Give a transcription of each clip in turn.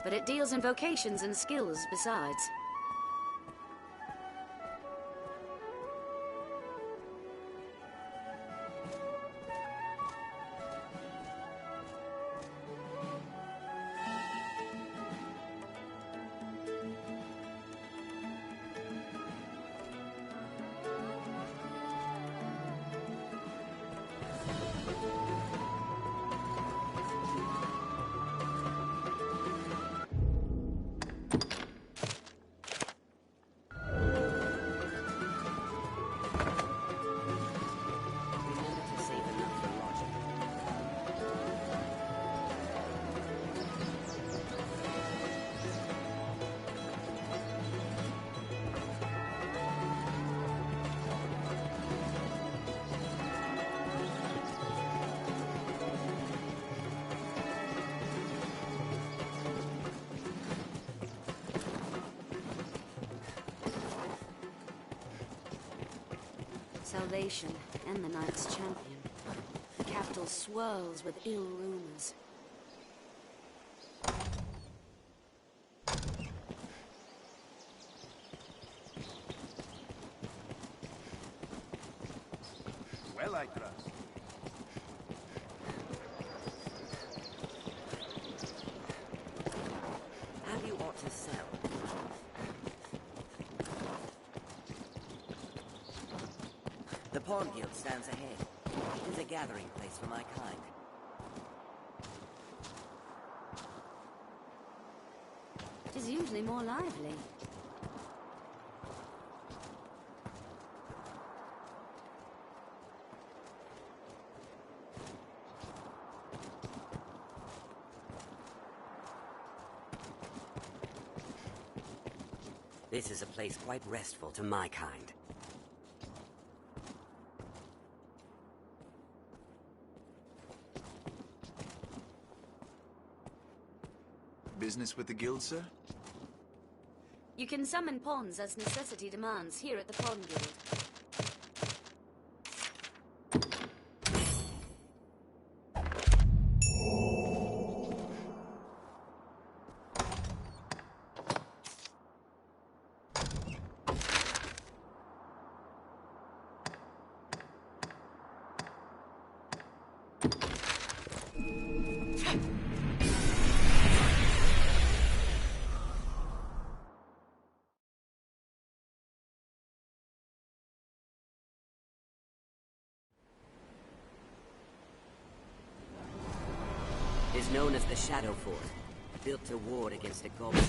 but it deals in vocations and skills besides. Salvation and the Knight's champion. The capital swirls with ill rumors. Well, I trust. Have you aught to sell? The Pawn Guild stands ahead. It is a gathering place for my kind. It is usually more lively. This is a place quite restful to my kind. Business with the guild, sir? You can summon pawns as necessity demands here at the Pawn Guild. Is known as the Shadow Fort, built to ward against a goblin.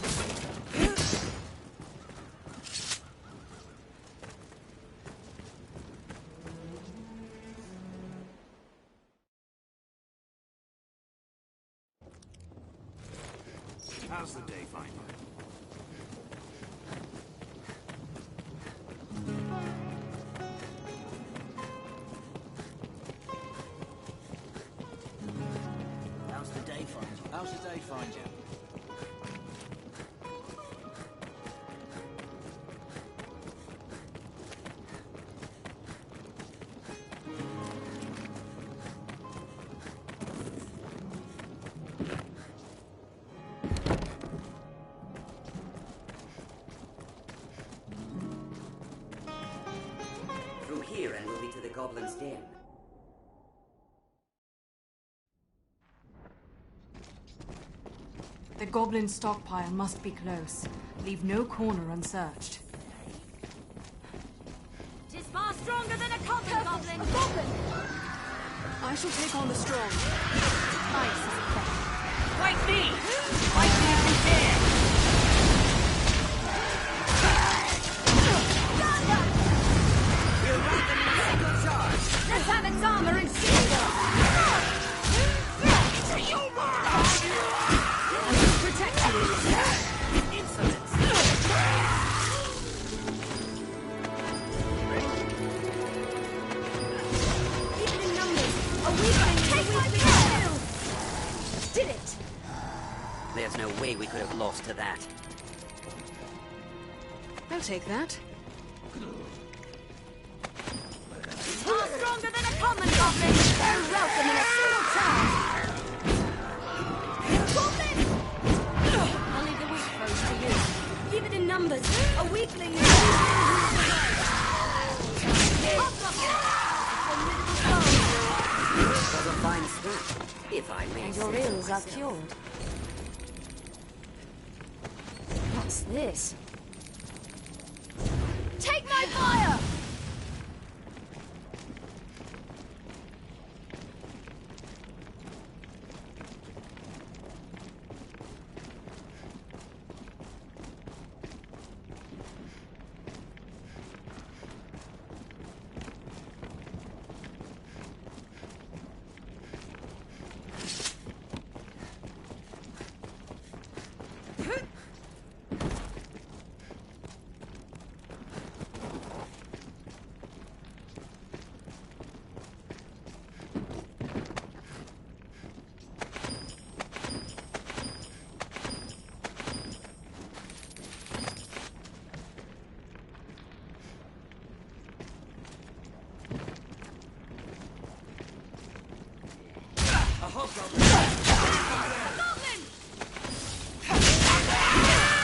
How's the day find you? How's the day find you? How's the day find you? Through here and we'll be to the Goblin's Den. The goblin stockpile must be close. Leave no corner unsearched. Tis far stronger than a common goblin! A goblin! I shall take on the strong. Ice is effective. Fight me! Fight me if you dare! We'll rout them in a single charge! Let's have its armor and shield! It's your mark! I will protect you. Insolence! Even in numbers, a weakling take my kill! Did it! There's no way we could have lost to that. I'll take that. Far stronger than a common goblin! They're welcome in a single charge! Goblin! weakling! It was a fine scrap, if I may And say your so ills are myself. cured. What's this? Take my fire!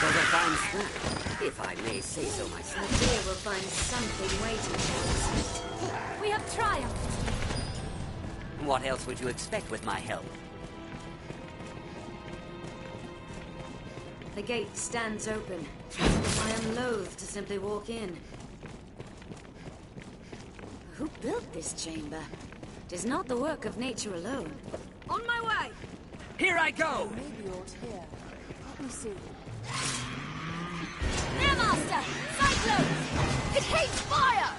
Was a fine scrap, if I may say so myself. Here we'll find something waiting for us. We have triumphed! What else would you expect with my help? The gate stands open. I am loath to simply walk in. Who built this chamber? It is not the work of nature alone. On my way! Here I go! Maybe you're here. Let me see. Air Master! Cyclone! It hates fire!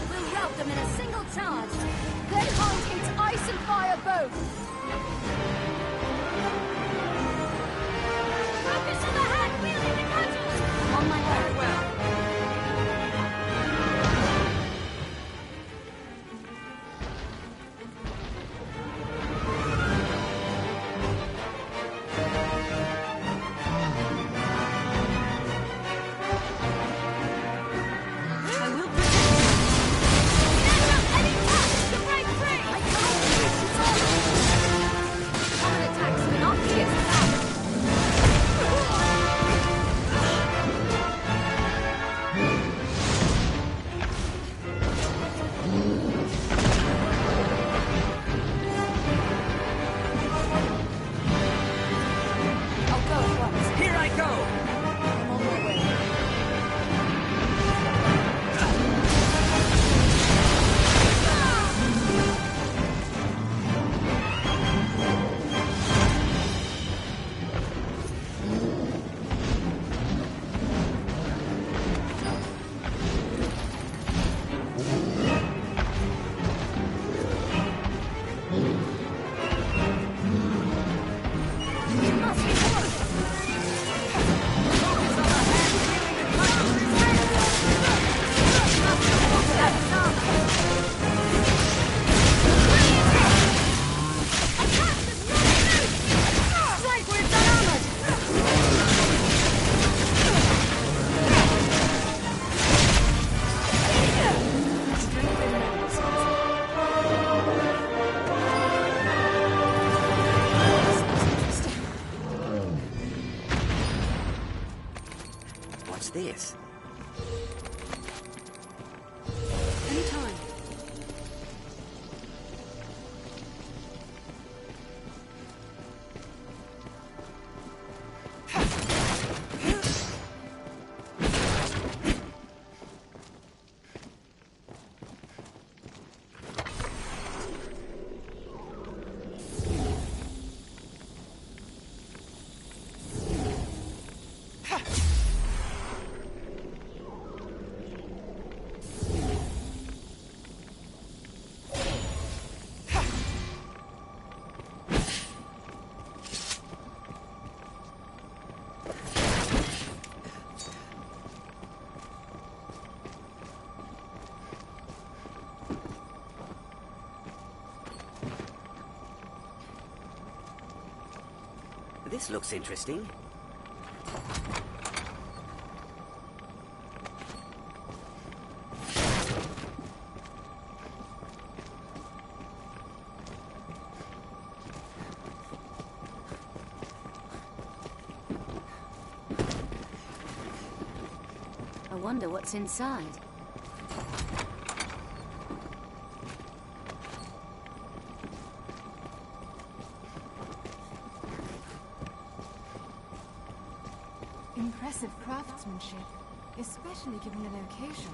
We'll rout them in a single charge. Glenhind hates ice and fire both. Focus on the hand wielding the cudgels! On my way. Well, here I go! What's this? Anytime. This looks interesting. wonder what's inside. Impressive craftsmanship, especially given the location.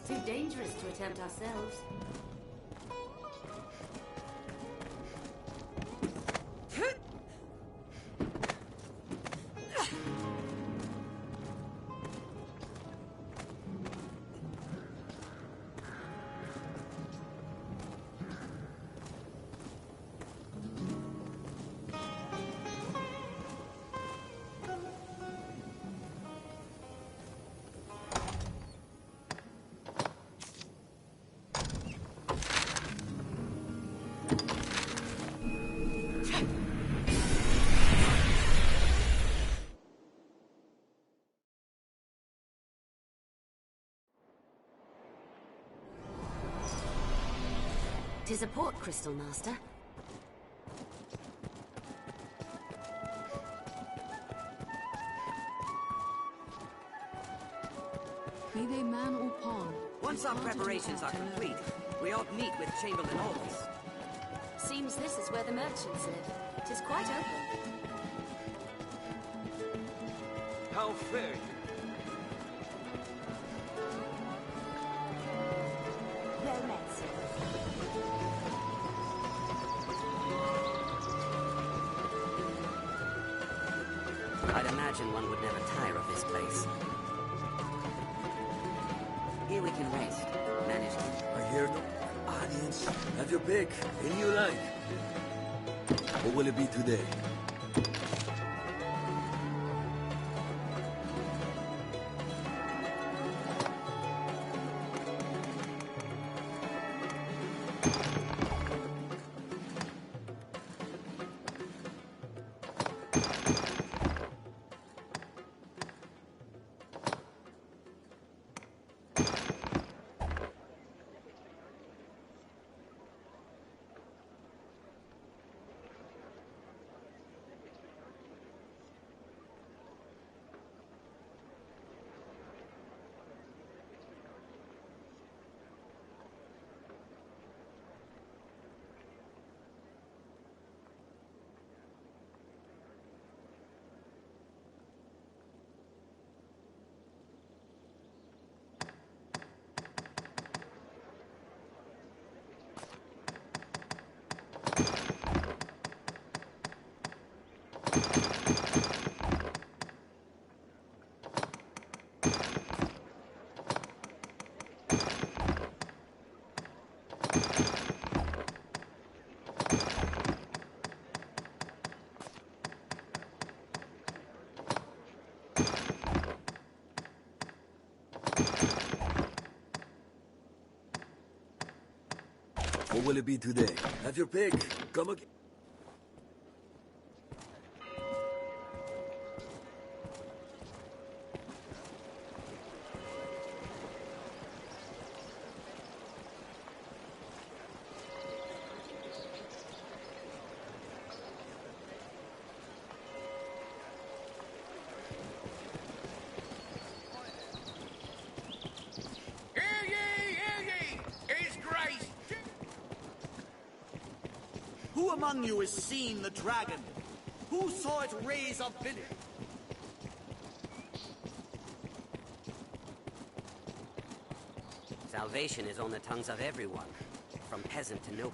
It's too dangerous to attempt ourselves. Tis a port crystal, Master. Be they man or pawn. Once our preparations are complete, we ought meet with Chamberlain Aldous. Seems this is where the merchants live. Tis quite open. How fare you? Well met, sir. I'd imagine one would never tire of this place. Here we can rest, manage it. I hear no audience. Have your pick. Any you like. What will it be today? What will it be today? Have your pick. Come again. among you has seen the dragon? Who saw it raise a billion? Salvation is on the tongues of everyone, from peasant to noble.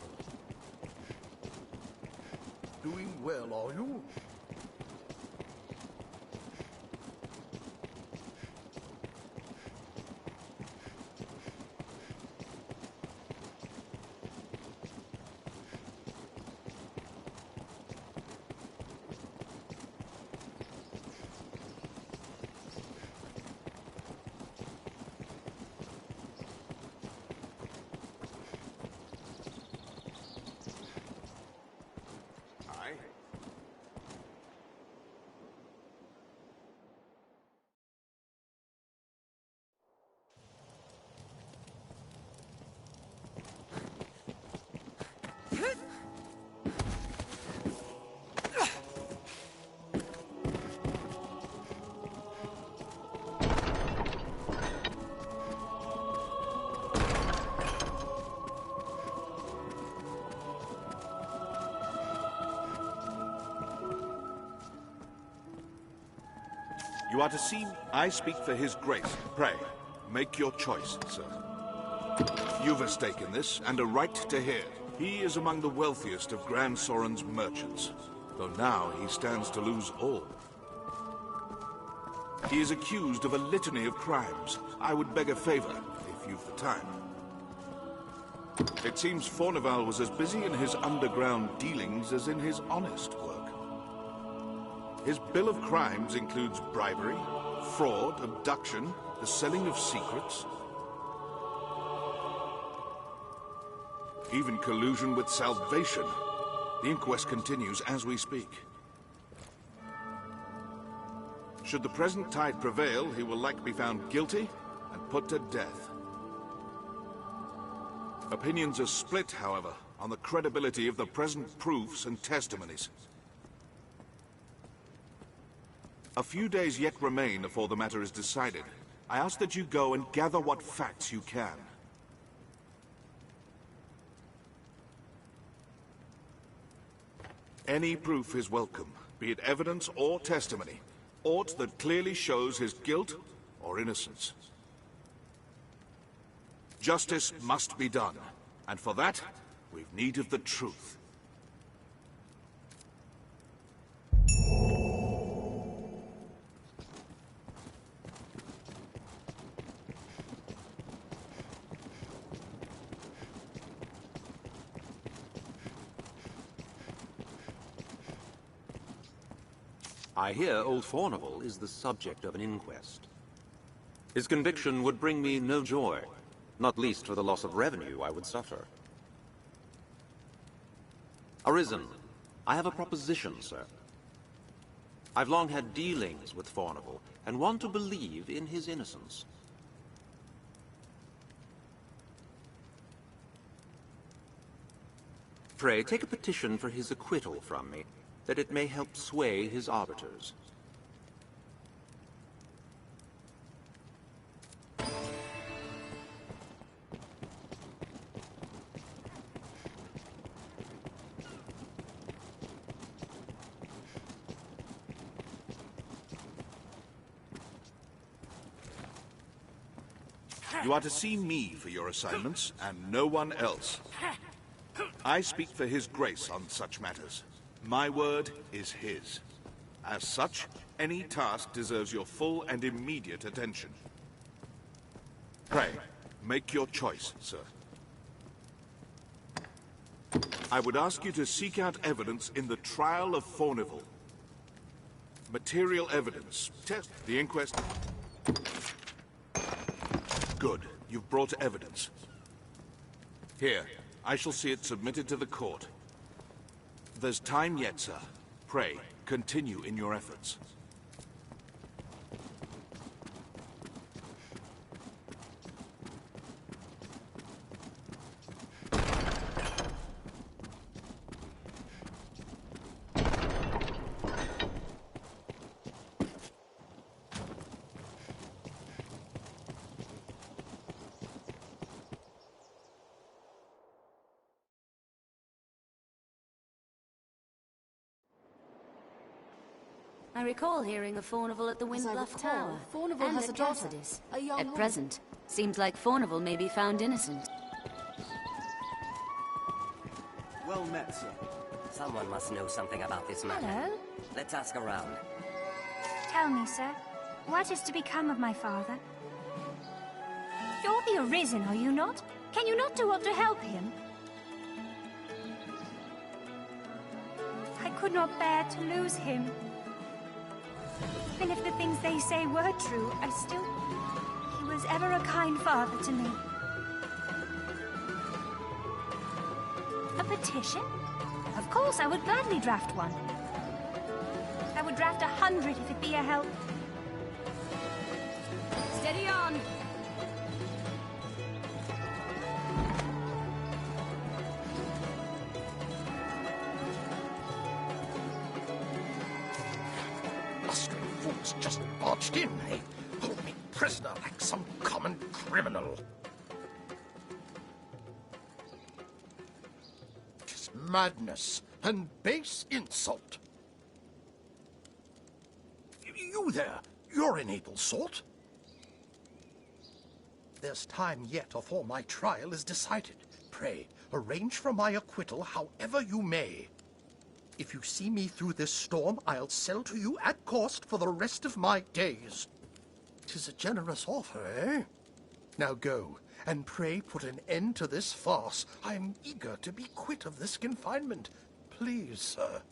Doing well, are you? Aye. You are to see I speak for his grace. Pray, make your choice, sir. You've a stake in this, and a right to hear it. He is among the wealthiest of Grand Soren's merchants, though now he stands to lose all. He is accused of a litany of crimes. I would beg a favor, if you've the time. It seems Forneval was as busy in his underground dealings as in his honest work. His bill of crimes includes bribery, fraud, abduction, the selling of secrets, even collusion with Salvation. The inquest continues as we speak. Should the present tide prevail, he will likely be found guilty and put to death. Opinions are split, however, on the credibility of the present proofs and testimonies. A few days yet remain before the matter is decided. I ask that you go and gather what facts you can. Any proof is welcome, be it evidence or testimony, aught that clearly shows his guilt or innocence. Justice must be done, and for that, we've need of the truth. I hear old Forneval is the subject of an inquest. His conviction would bring me no joy, not least for the loss of revenue I would suffer. Arisen, I have a proposition, sir. I've long had dealings with Forneval, and want to believe in his innocence. Pray, take a petition for his acquittal from me, that it may help sway his arbiters. You are to see me for your assignments, and no one else. I speak for his grace on such matters. My word is his. As such, any task deserves your full and immediate attention. Pray, make your choice, sir. I would ask you to seek out evidence in the trial of Forneval. Material evidence. Test the inquest. Good. You've brought evidence. Here, I shall see it submitted to the court. There's time yet, sir. Pray, continue in your efforts. I recall hearing of Fornival at the As I Windbluff recall, Tower. Fornival and has at a daughter, Cassidus. a young At woman. present, seems like Fornival may be found innocent. Well met, sir. Someone must know something about this matter. Hello? Let's ask around. Tell me, sir, what is to become of my father? You're the Arisen, are you not? Can you not do aught to help him? I could not bear to lose him. Even if the things they say were true, he was ever a kind father to me. A petition? Of course, I would gladly draft one. I would draft 100 if it be a help. Steady on! Blustering fools just barged in. They hold me prisoner like some common criminal. Tis madness and base insult. You there, you're an able sort. There's time yet afore my trial is decided. Pray, arrange for my acquittal however you may. If you see me through this storm, I'll sell to you at cost for the rest of my days. 'Tis a generous offer, eh? Now go, and pray put an end to this farce. I'm eager to be quit of this confinement. Please, sir.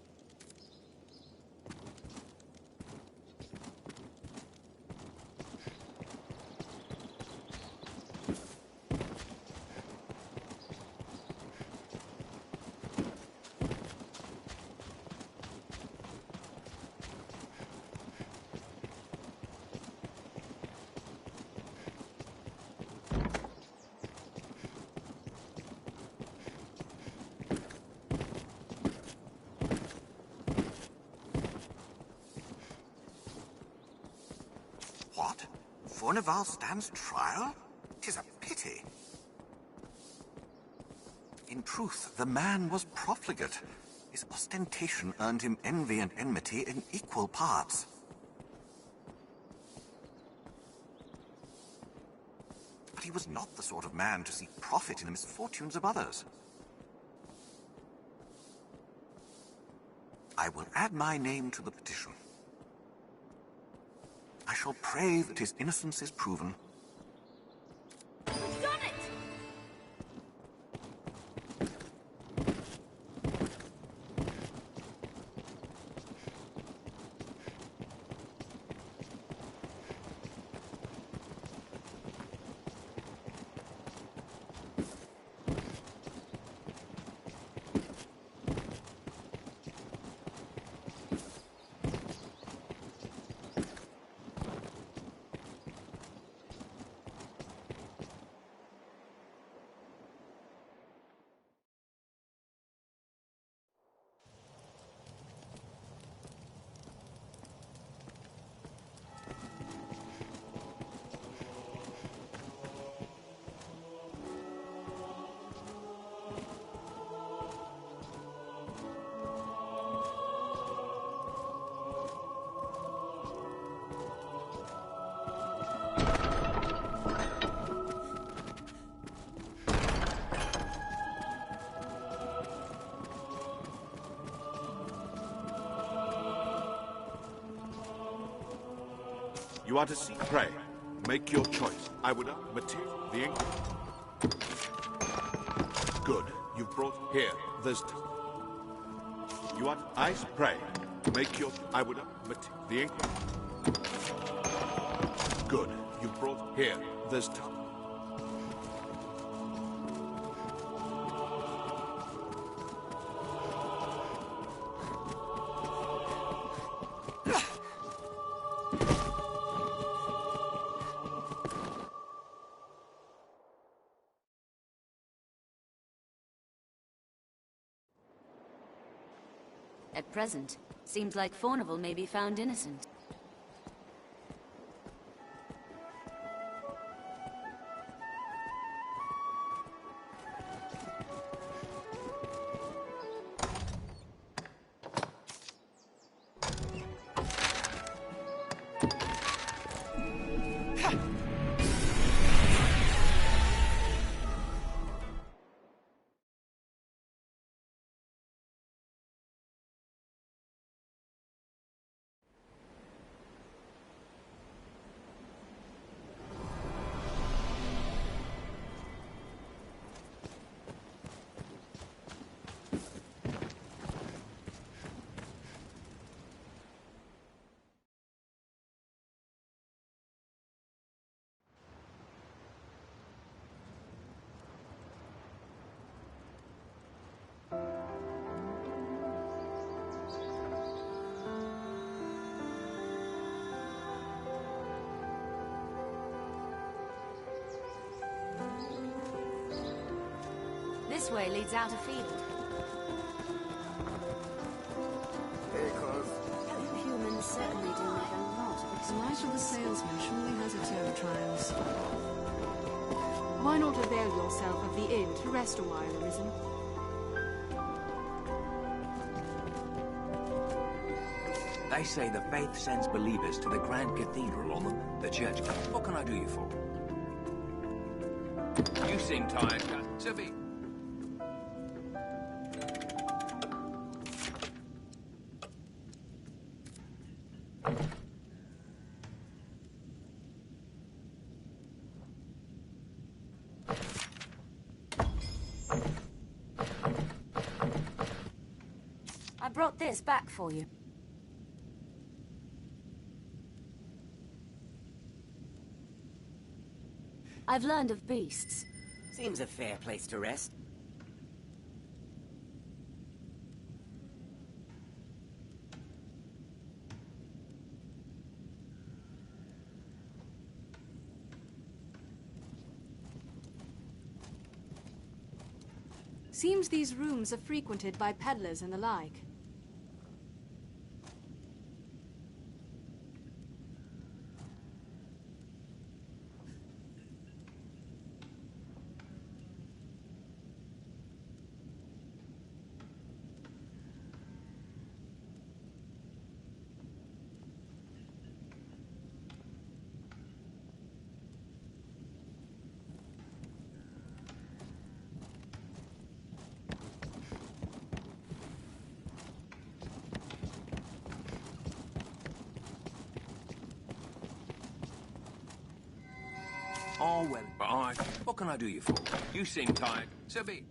What? Fornival stands trial? 'Tis a pity. In truth, the man was profligate. His ostentation earned him envy and enmity in equal parts. But he was not the sort of man to seek profit in the misfortunes of others. I will add my name to the petition. I shall pray that his innocence is proven. We've done it! You are to see. Pray. Make your choice. I would material the ink. Good. You've brought here. There's. You are ice. Pray. Make your. I would material the ink. Good. You've brought here. There's. At present, seems like Fornival may be found innocent. This way leads out afield. You humans certainly do make a lot of The life of a salesman surely has its own trials. Why not avail yourself of the inn to rest a while, Arisen? They say the faith sends believers to the Grand Cathedral on the church. What can I do you for? You seem tired, Sibby. I brought this back for you. I've learned of beasts. Seems a fair place to rest. Seems these rooms are frequented by peddlers and the like. Oh, well, what can I do you for? You seem tired, Sibby.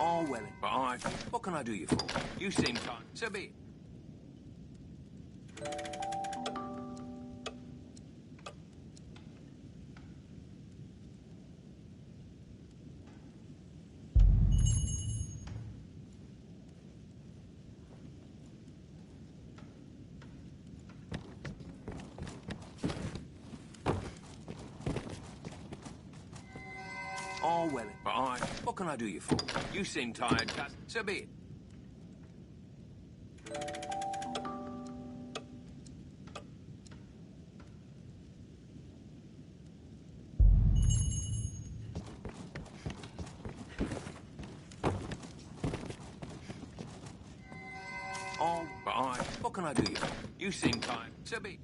Oh, well, what can I do you for? You seem tired, Sibby. Oh, well, what can I do you for? You seem tired, Sibby. Oh, what can I do you for? You seem tired, Sibby.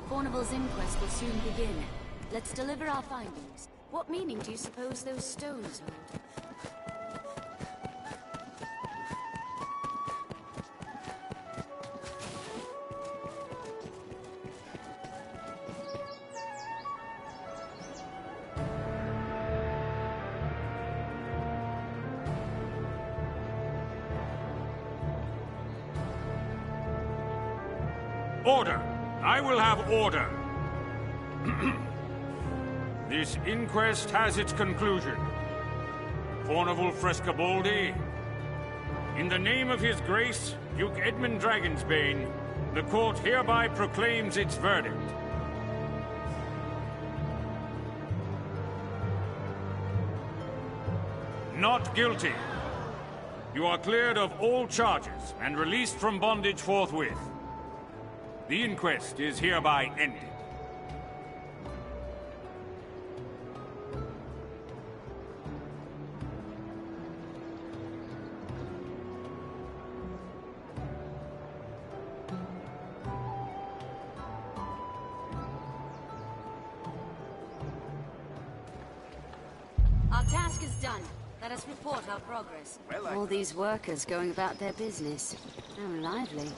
Fornival's inquest will soon begin. Let's deliver our findings. What meaning do you suppose those stones hold? Order! I will have order! This inquest has its conclusion. Fornival Frescobaldi, in the name of His Grace, Duke Edmund Dragonsbane, the court hereby proclaims its verdict. Not guilty. You are cleared of all charges and released from bondage forthwith. The inquest is hereby ended. task is done. Let us report our progress. All these workers going about their business. How lively.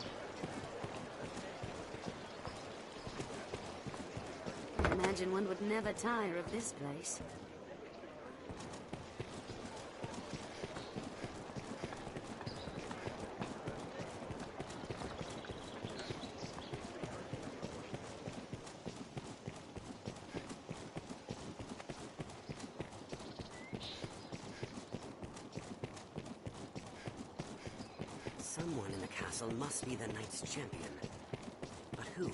I imagine one would never tire of this place. Someone in the castle must be the knight's champion. But who?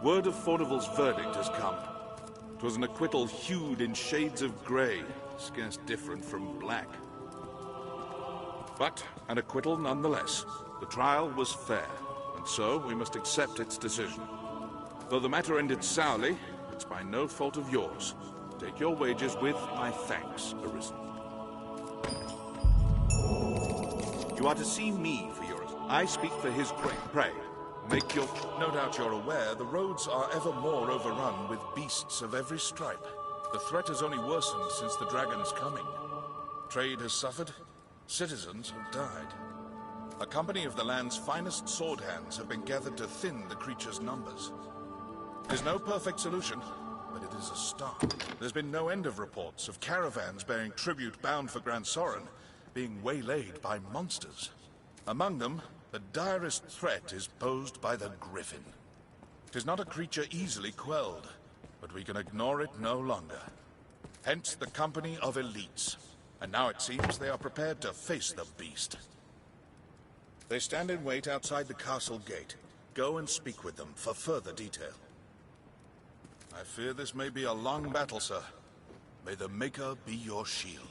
Word of Fornival's verdict has come. 'Twas an acquittal hued in shades of grey, scarce different from black. But an acquittal nonetheless. The trial was fair, and so we must accept its decision. Though the matter ended sourly, it's by no fault of yours. Take your wages with my thanks, Arisen. You are to see me for your... I speak for his grace. Pray, make your... No doubt you're aware the roads are ever more overrun with beasts of every stripe. The threat has only worsened since the dragon's coming. Trade has suffered, citizens have died. A company of the land's finest sword hands have been gathered to thin the creature's numbers. There's no perfect solution, but it is a start. There's been no end of reports of caravans bearing tribute bound for Grand Soren being waylaid by monsters. Among them, the direst threat is posed by the Griffin. 'Tis not a creature easily quelled, but we can ignore it no longer. Hence the company of elites. And now it seems they are prepared to face the beast. They stand in wait outside the castle gate. Go and speak with them for further detail. I fear this may be a long battle, sir. May the Maker be your shield.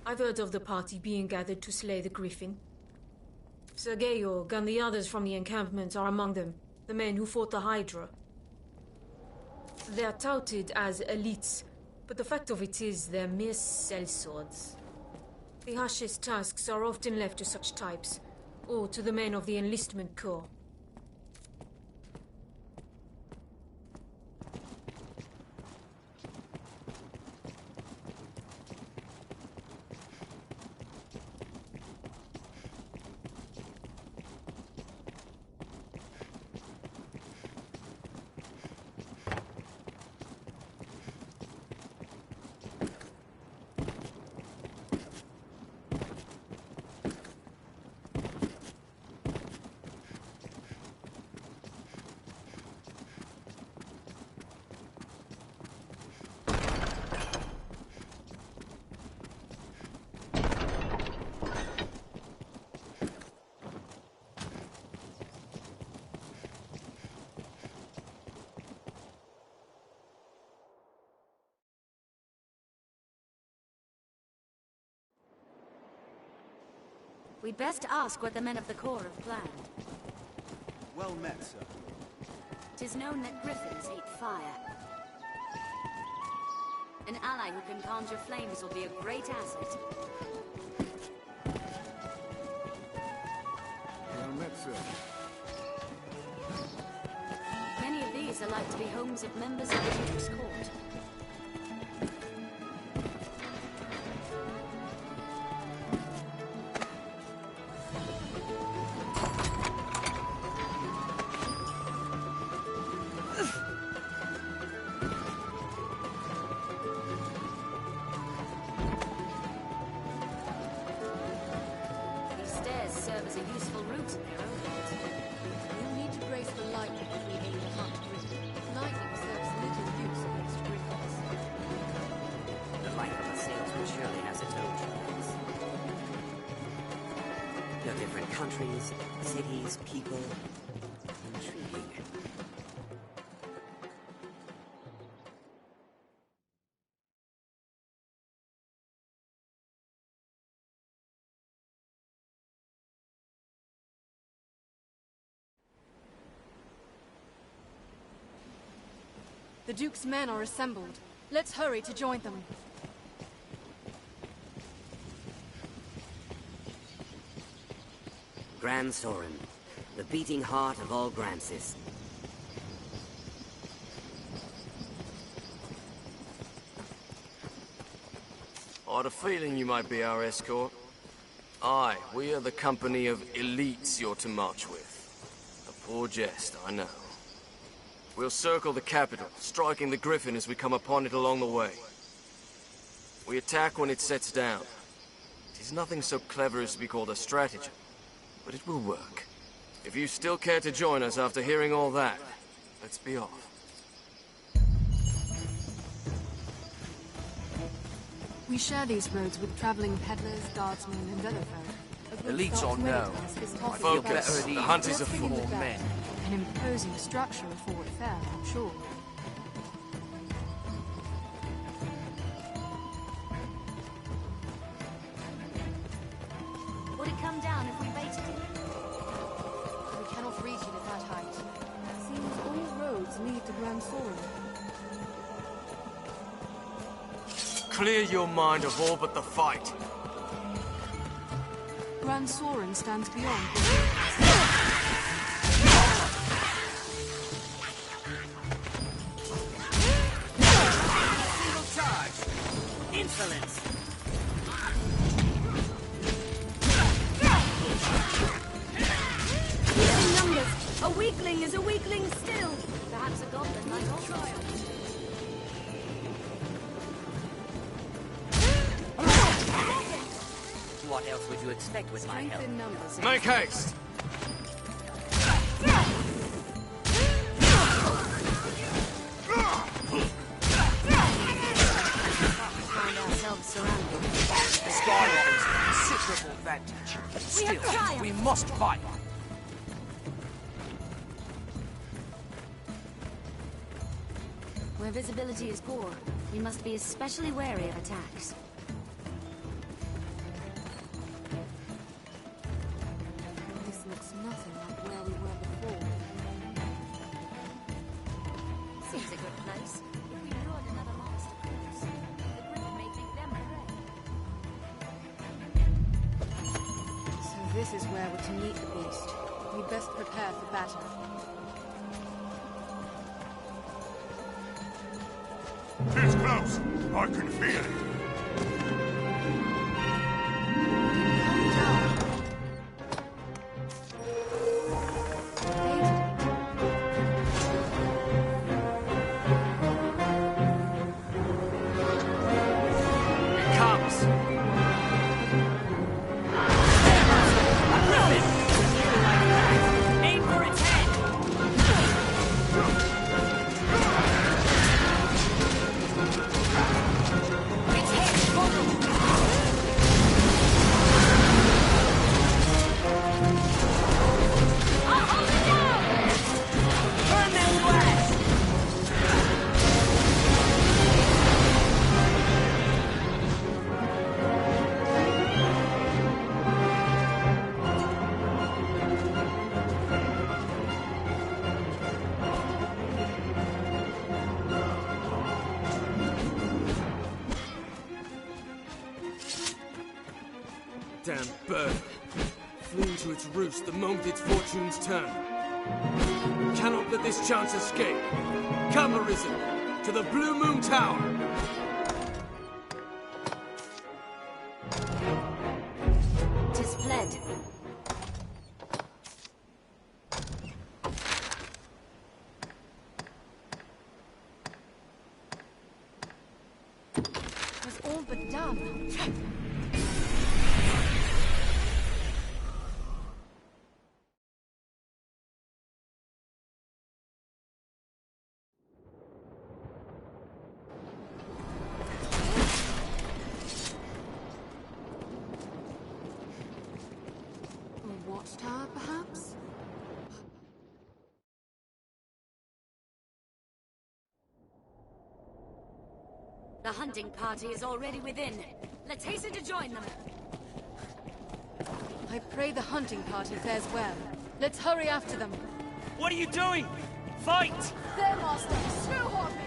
I've heard of the party being gathered to slay the Griffin. Sir Georg and the others from the encampment are among them, the men who fought the Hydra. They're touted as elites, but the fact of it is they're mere sellswords. The harshest tasks are often left to such types, or to the men of the enlistment corps. We'd best ask what the men of the Corps have planned. Well met, sir. 'Tis known that griffins hate fire. An ally who can conjure flames will be a great asset. Well met, sir. Many of these are like to be homes of members of the Duke's court. These stairs serve as a useful route in their own right. You'll need to brace for lightning if we aim to hunt griffin. Lightning serves little use against griffins. The life of a salesman surely has its own trials. No different countries, cities, people. Intriguing. The Duke's men are assembled. Let's hurry to join them. Grand Soren, the beating heart of all Grancis. I had a feeling you might be our escort. Aye, we are the company of elites you're to march with. A poor jest, I know. We'll circle the capital, striking the Griffin as we come upon it along the way. We attack when it sets down. It is nothing so clever as to be called a stratagem, but it will work. If you still care to join us after hearing all that, let's be off. We share these roads with traveling peddlers, guardsmen, and other folk. Elites or no, Focus. The hunt is for all men. An imposing structure of Fort Fair, I'm sure. Would it come down if we baited it? We cannot reach it at that height. Seems all roads lead to Grand Soren. Clear your mind of all but the fight. Grand Soren stands beyond. Single charge! Insolence! In numbers, a weakling is a weakling still. Perhaps a goblin might also help. What else would you expect with my help? Make haste! Find ourselves surrounded. The sky offers considerable advantage. Still, we must fight. Where visibility is poor, we must be especially wary of attacks. This looks nothing like where we were before. Seems a good place. If we lured another monster close, the Griffin may think them prey. So this is where we're to meet the beast. We'd best prepare for battle. It's close. I can feel it. It comes! Aim for its head! Its head, Damn bird. Fleeing to its roost the moment its fortunes turn. Cannot let this chance escape. Come, Arisen, to the Blue Moon Tower. Tis fled. Was all but done. A watchtower, perhaps? The hunting party is already within. Let's hasten to join them. I pray the hunting party fares well. Let's hurry after them. What are you doing? Fight! Their master, through Harpies!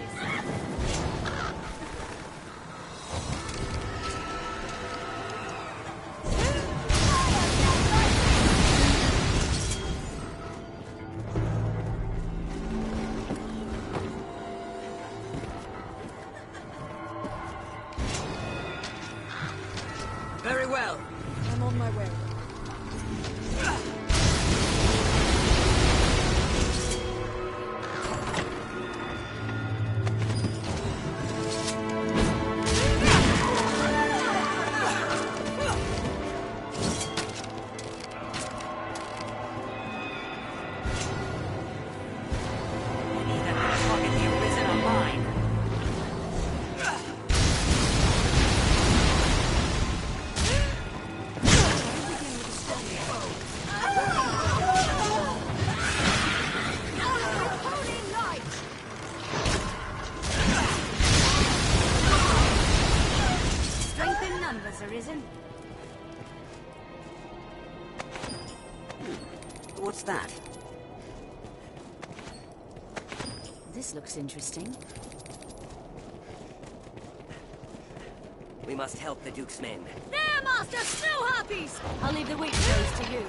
Very well. I'm on my way. Arisen. What's that? This looks interesting. We must help the Duke's men. There, Master! Snow Harpies! I'll leave the wheat rows to you.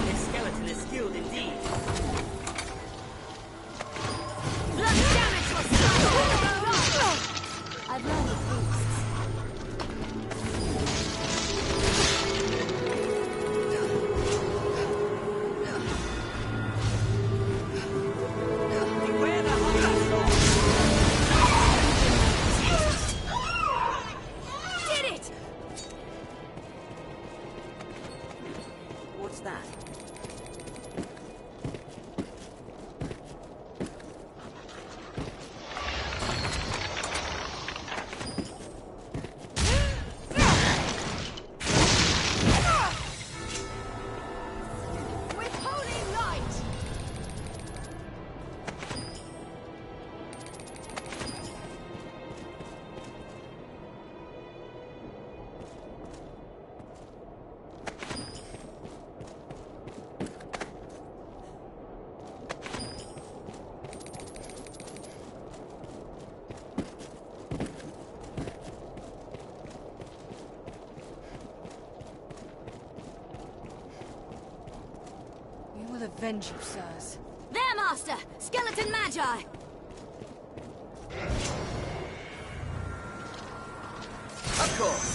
This skeleton is skilled indeed. Blood damage will stop! I've learned the beasts. What's that? With holy light! We will avenge you, sirs. There, Master! Skeleton Magi! Of course.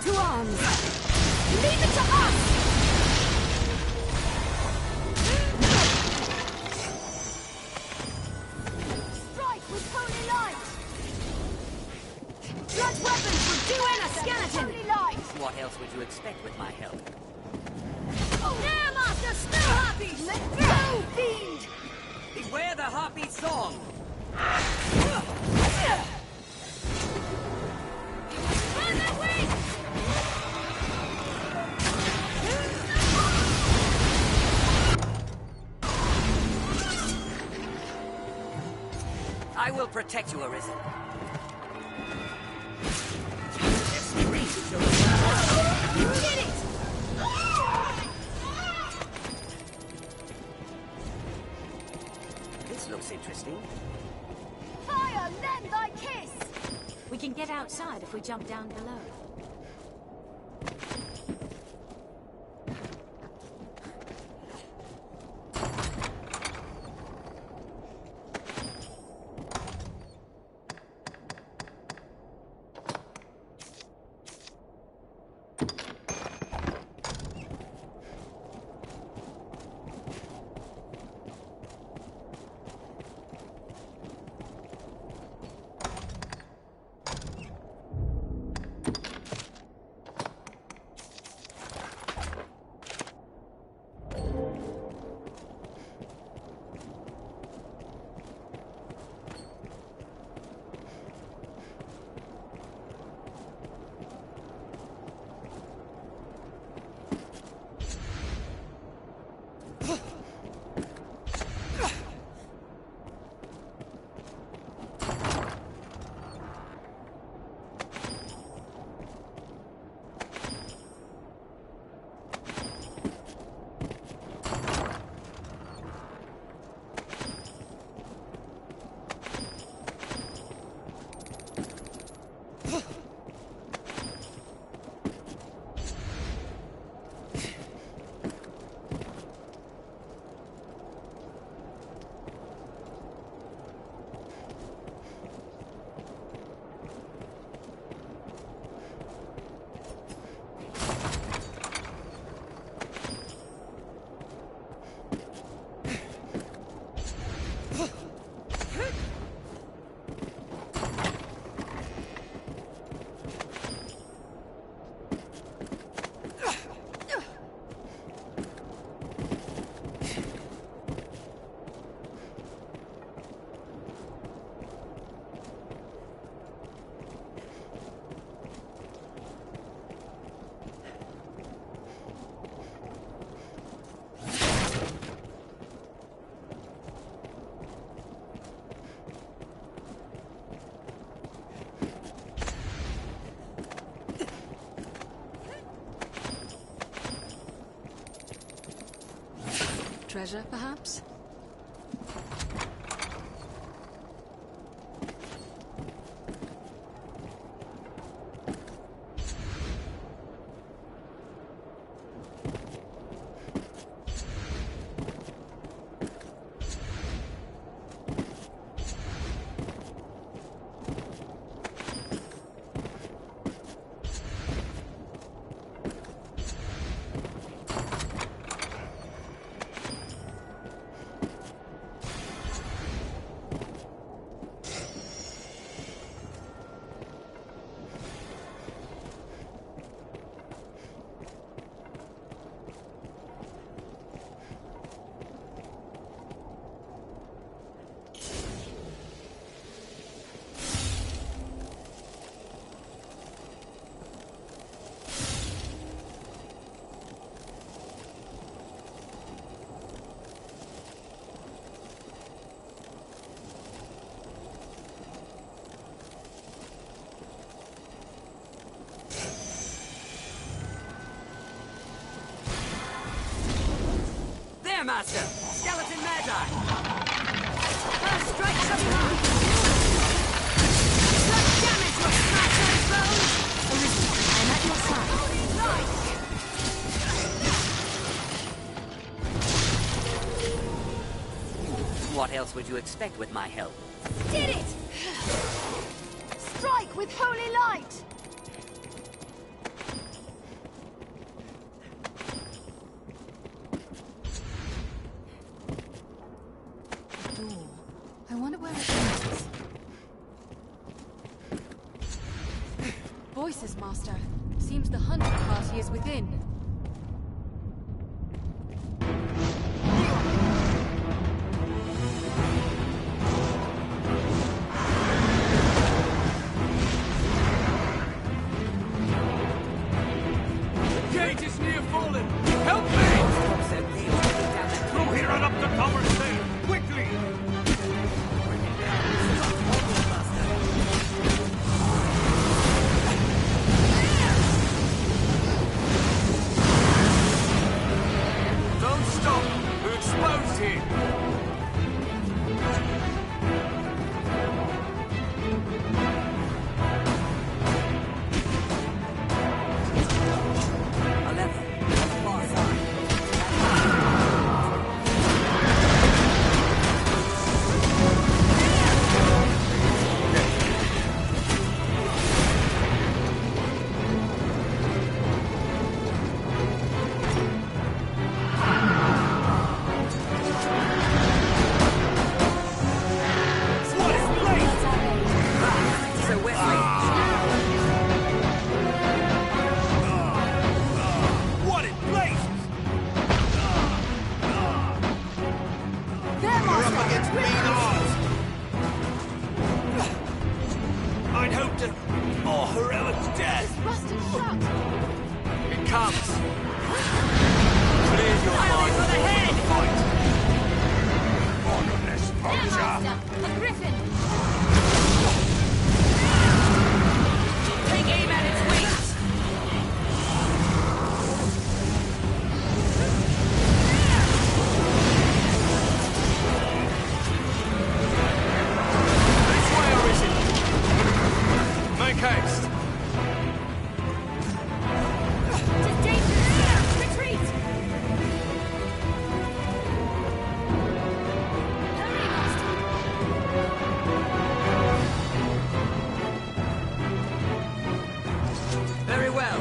To arms! Leave it to us! Strike with holy light! Blood weapons will do in a skeleton! Holy light! What else would you expect with my help? There, Master! Snow Harpies! Let go, fiend! Beware the Harpy song! On the wing! I will protect you, Arisen. Get it! you? Fire, lend thy kiss! We can get outside if we jump down below. Treasure, perhaps? Master! Skeleton Magi! First strike from behind! Blood damage will smash those bones! Arisen, I'm at your side. What else would you expect with my help? Did it! Strike with holy light! Voices, Master. Seems the hunting party is within. The gate is near falling! Help me! Through here and up the tower stair! Quickly! to more heroic death. Rusted shot! It comes! Clear your mind for the head! Honorless There, poacher! Master! A griffin! Take aim at its wings! This way or is it? Make haste! It is dangerous! Retreat! Hurry, Master! Very well.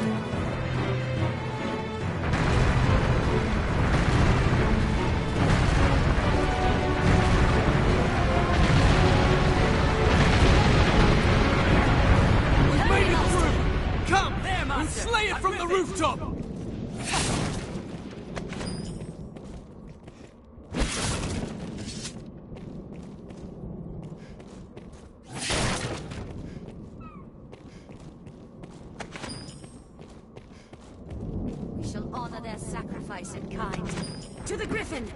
We've made it through! Come! There, We'll Master! slay it from the rooftop! We shall honor their sacrifice in kind. To the griffin!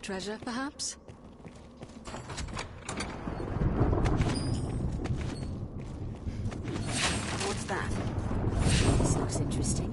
Treasure, perhaps? What's that? This looks interesting.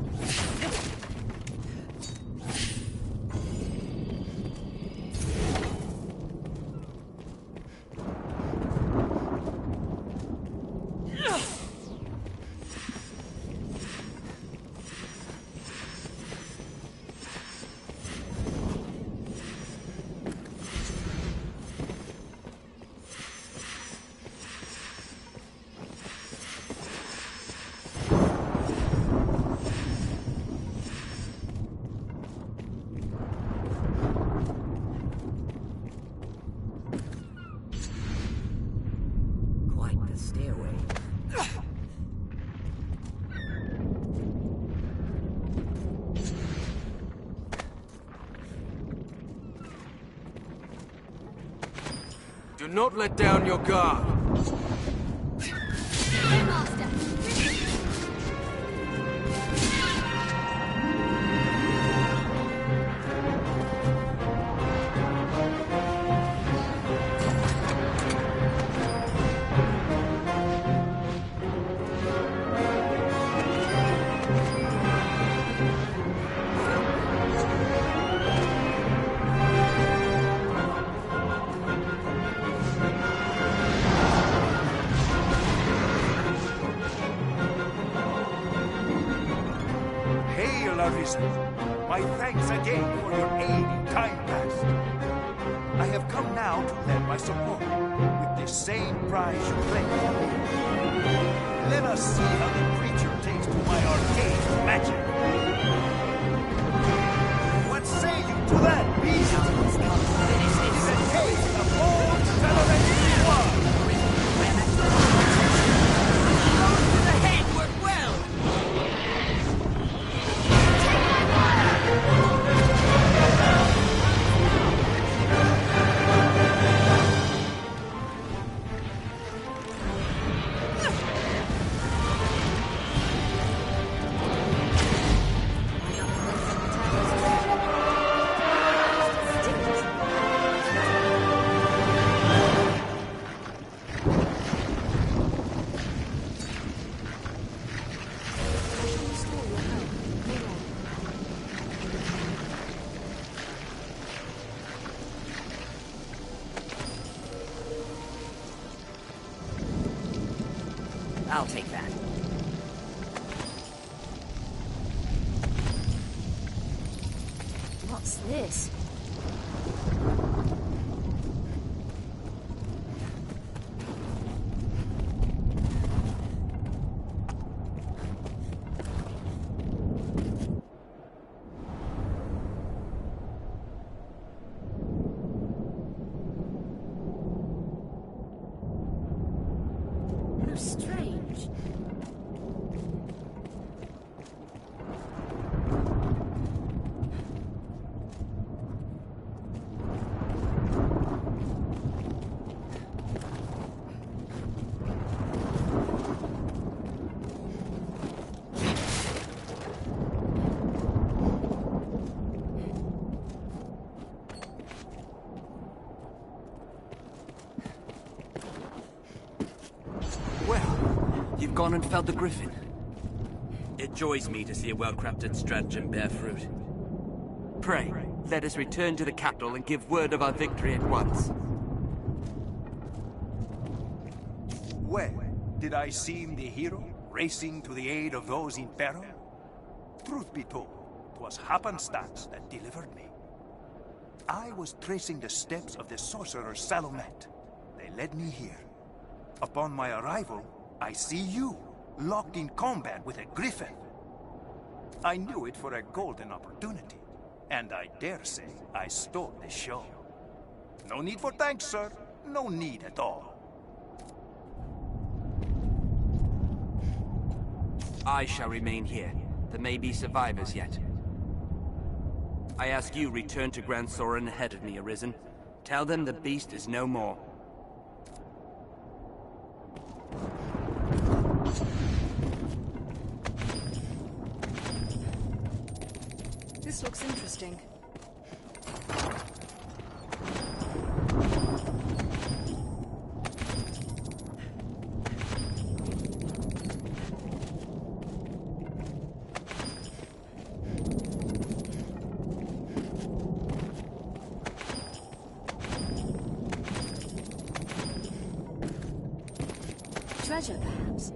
Quite the stairway. Do not let down your guard. Hey, Master! Hail, Arisen! My thanks again for your aid in time past. I have come now to lend my support with the same prize you claim. Let us see how the creature takes to my arcane magic. What say you to that, beast? Is a taste of old celebrated blood. To the head worked well! I'll take that. What's this? gone and felled the griffin. It joys me to see a well-crafted stratagem bear fruit. Pray, let us return to the capital and give word of our victory at once. Well, did I seem the hero, racing to the aid of those in peril? Truth be told, 'twas happenstance that delivered me. I was tracing the steps of the sorcerer Salomet. They led me here. Upon my arrival, I see you, locked in combat with a griffin. I knew it for a golden opportunity, and I dare say I stole the show. No need for thanks, sir. No need at all. I shall remain here. There may be survivors yet. I ask you return to Grand Soren ahead of me, Arisen. Tell them the beast is no more. This looks interesting. Treasure, perhaps?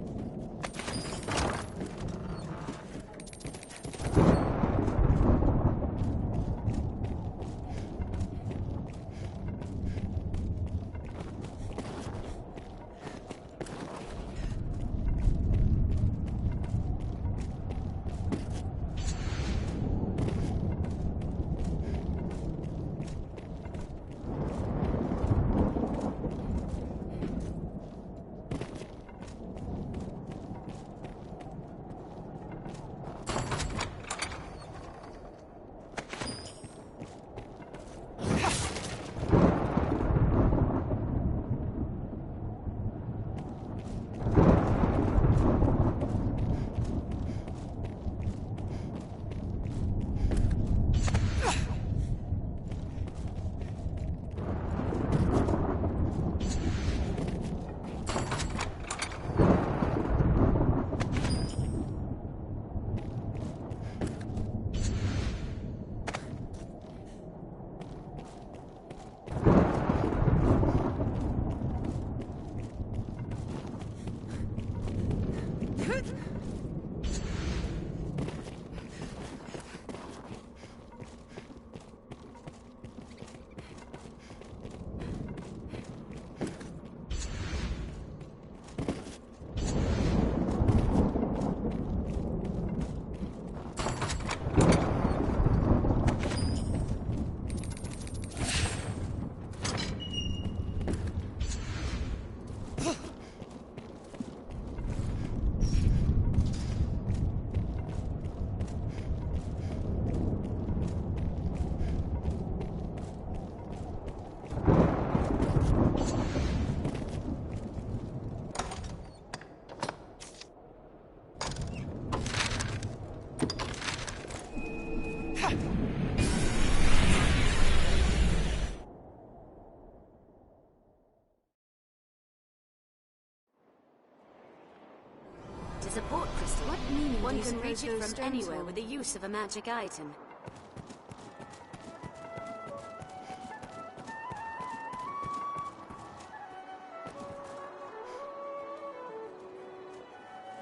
Support crystal. What meaning One do you can suppose reach it those from stones anywhere hold? with the use of a magic item.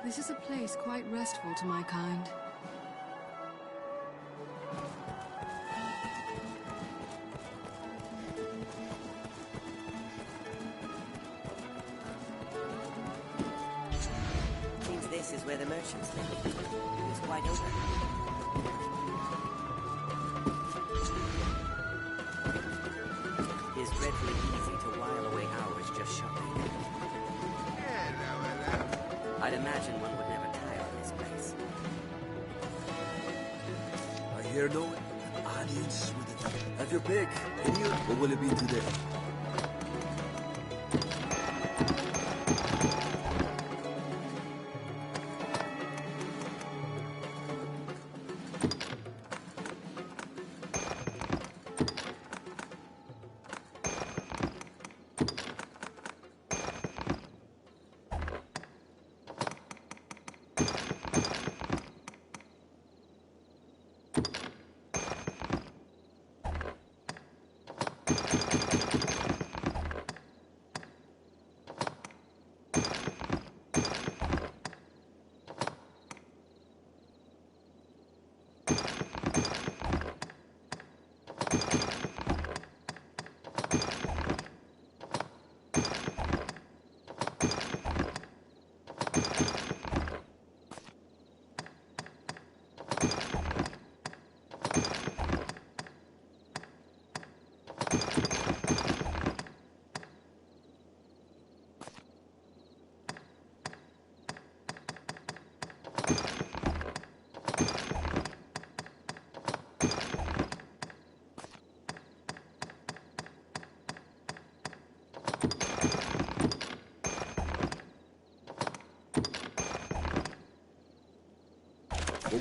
This is a place quite restful to my kind. Seems this is where the merchants live. It's quite open. It's dreadfully easy to while away hours just shopping. I'd imagine one would never tire of this place. I hear no audience with it. Have your pick. Can you? Or will it be today?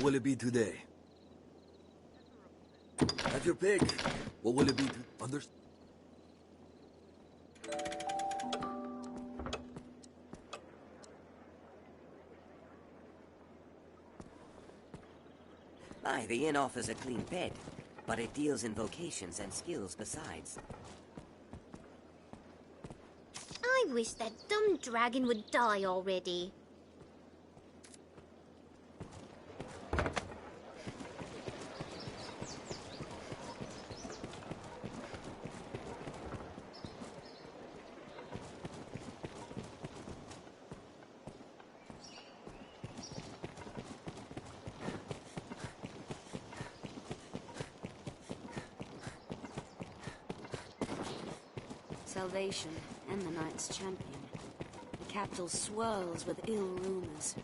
What will it be today? Have your pick. What will it be to understand? Aye, the inn offers a clean bed, but it deals in vocations and skills besides. I wish that dumb dragon would die already. Salvation and the Knight's champion. The capital swirls with ill rumors.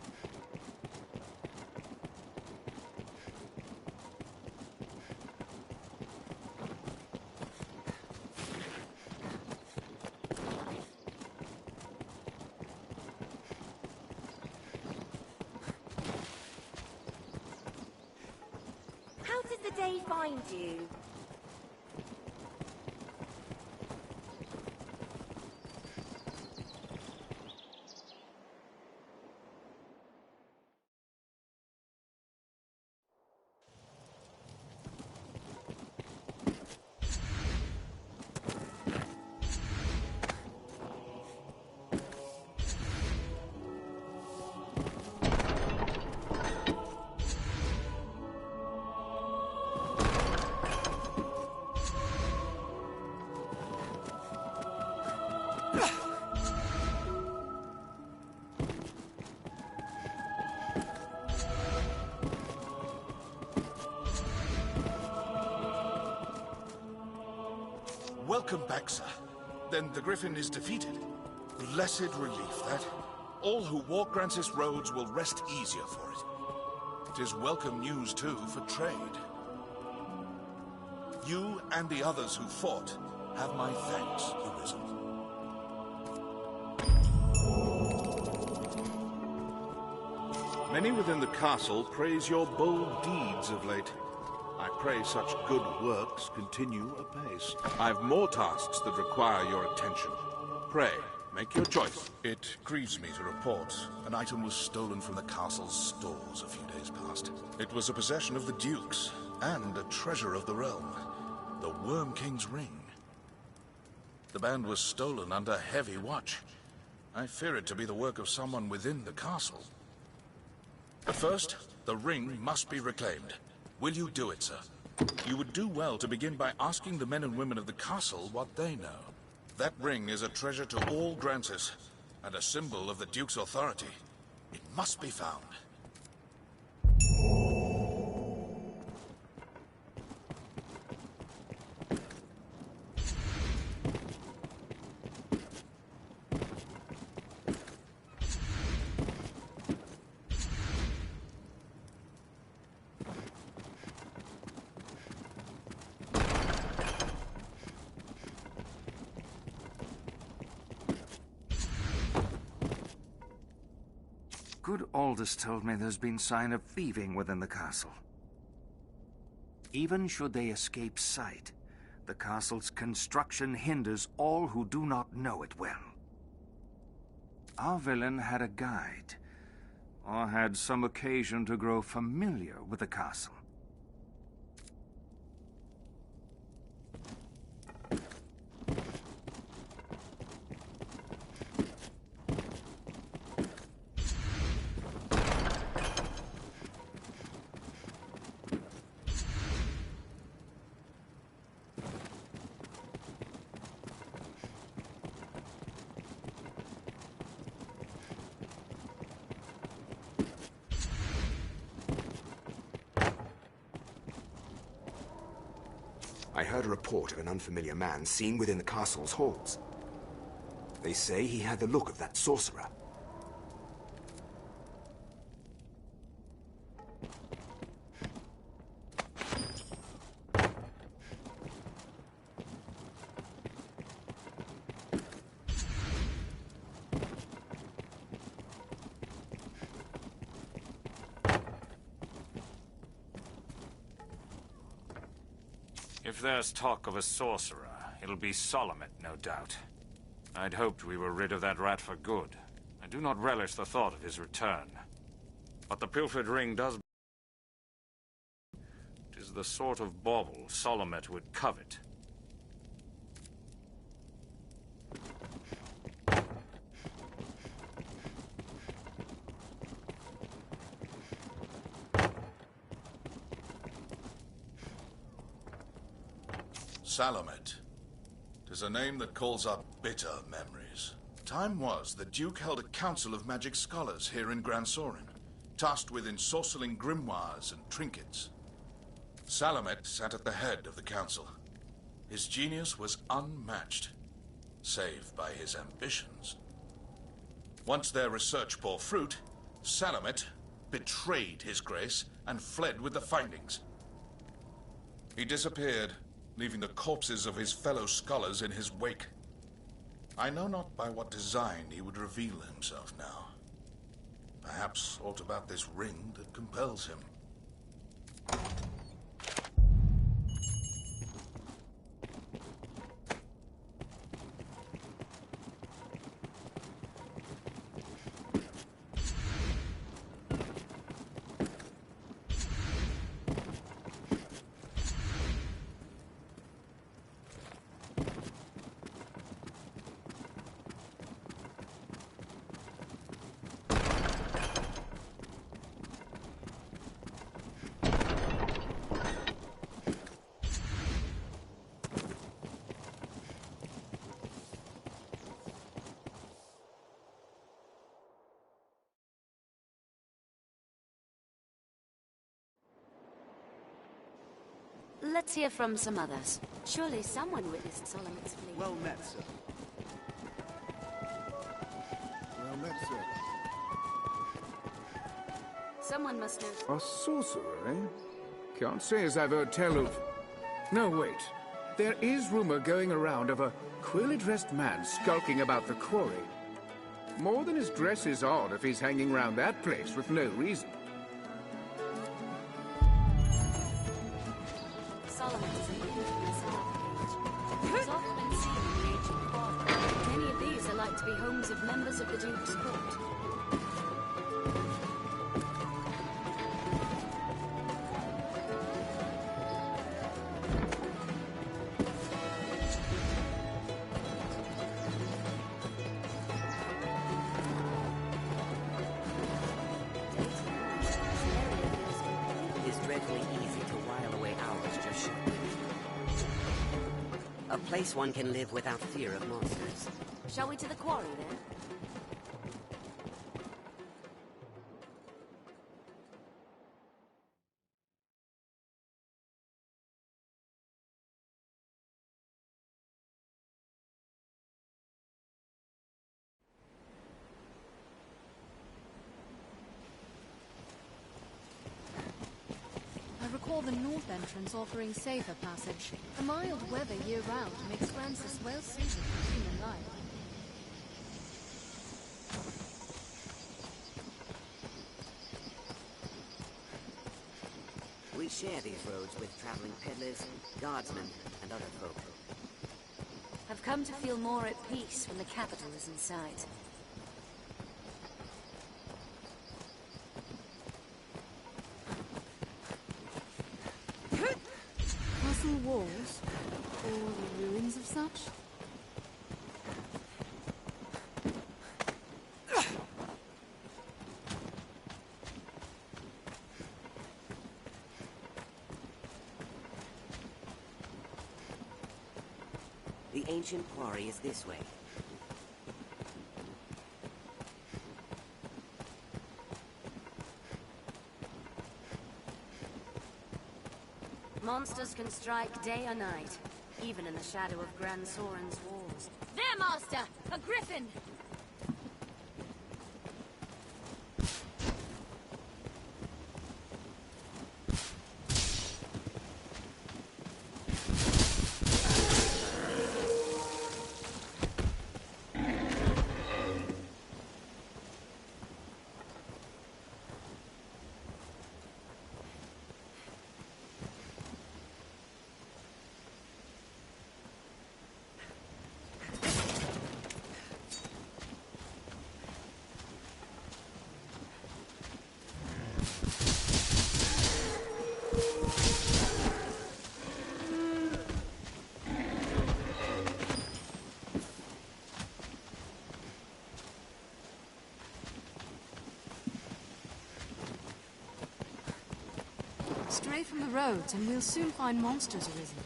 How did the day find you? Welcome back, sir. Then the Griffin is defeated. Blessed relief, that. All who walk Grancis roads will rest easier for it. It is welcome news, too, for trade. You and the others who fought have my thanks, Arisen. Many within the castle praise your bold deeds of late. I pray such good works continue apace. I've more tasks that require your attention. Pray, make your choice. It grieves me to report an item was stolen from the castle's stores a few days past. It was a possession of the Duke's and a treasure of the realm, the Worm King's ring. The band was stolen under heavy watch. I fear it to be the work of someone within the castle. But first, the ring must be reclaimed. Will you do it, sir? You would do well to begin by asking the men and women of the castle what they know. That ring is a treasure to all Grancis, and a symbol of the Duke's authority. It must be found. Good Aldous told me there's been sign of thieving within the castle. Even should they escape sight, the castle's construction hinders all who do not know it well. Our villain had a guide, or had some occasion to grow familiar with the castle. I heard a report of an unfamiliar man seen within the castle's halls. They say he had the look of that sorcerer. If there's talk of a sorcerer, it'll be Solomet, no doubt. I'd hoped we were rid of that rat for good. I do not relish the thought of his return. But the pilfered ring does... It is the sort of bauble Solomet would covet. Salomet. 'Tis a name that calls up bitter memories. Time was the Duke held a council of magic scholars here in Gran Soren, tasked with ensorceling grimoires and trinkets. Salomet sat at the head of the council. His genius was unmatched, save by his ambitions. Once their research bore fruit, Salomet betrayed his grace and fled with the findings. He disappeared, leaving the corpses of his fellow scholars in his wake. I know not by what design he would reveal himself now. Perhaps aught about this ring that compels him. Let's hear from some others. Surely someone witnessed Solomon's fleet. Well met, sir. Well met, sir. Someone must know. A sorcerer, eh? Can't say as I've heard tell of... No, wait. There is rumor going around of a queerly-dressed man skulking about the quarry. More than his dress is odd if he's hanging around that place with no reason. Solomon is an infamous outcast. He's often been seen in the ancient quarry. Many of these are like to be homes of members of the Duke's court. A place one can live without fear of monsters. Shall we to the quarry, then? I recall the north entrance offering safer passage. The mild weather year-round makes Francis well suited for human life. We share these roads with traveling peddlers, guardsmen, and other folk. I've come to feel more at peace when the capital is in sight. Castle walls, or the ruins of such? The ancient quarry is this way. Monsters can strike day or night, even in the shadow of Gran Soren's walls. There, Master! A griffin! Stray from the roads and we'll soon find monsters arisen.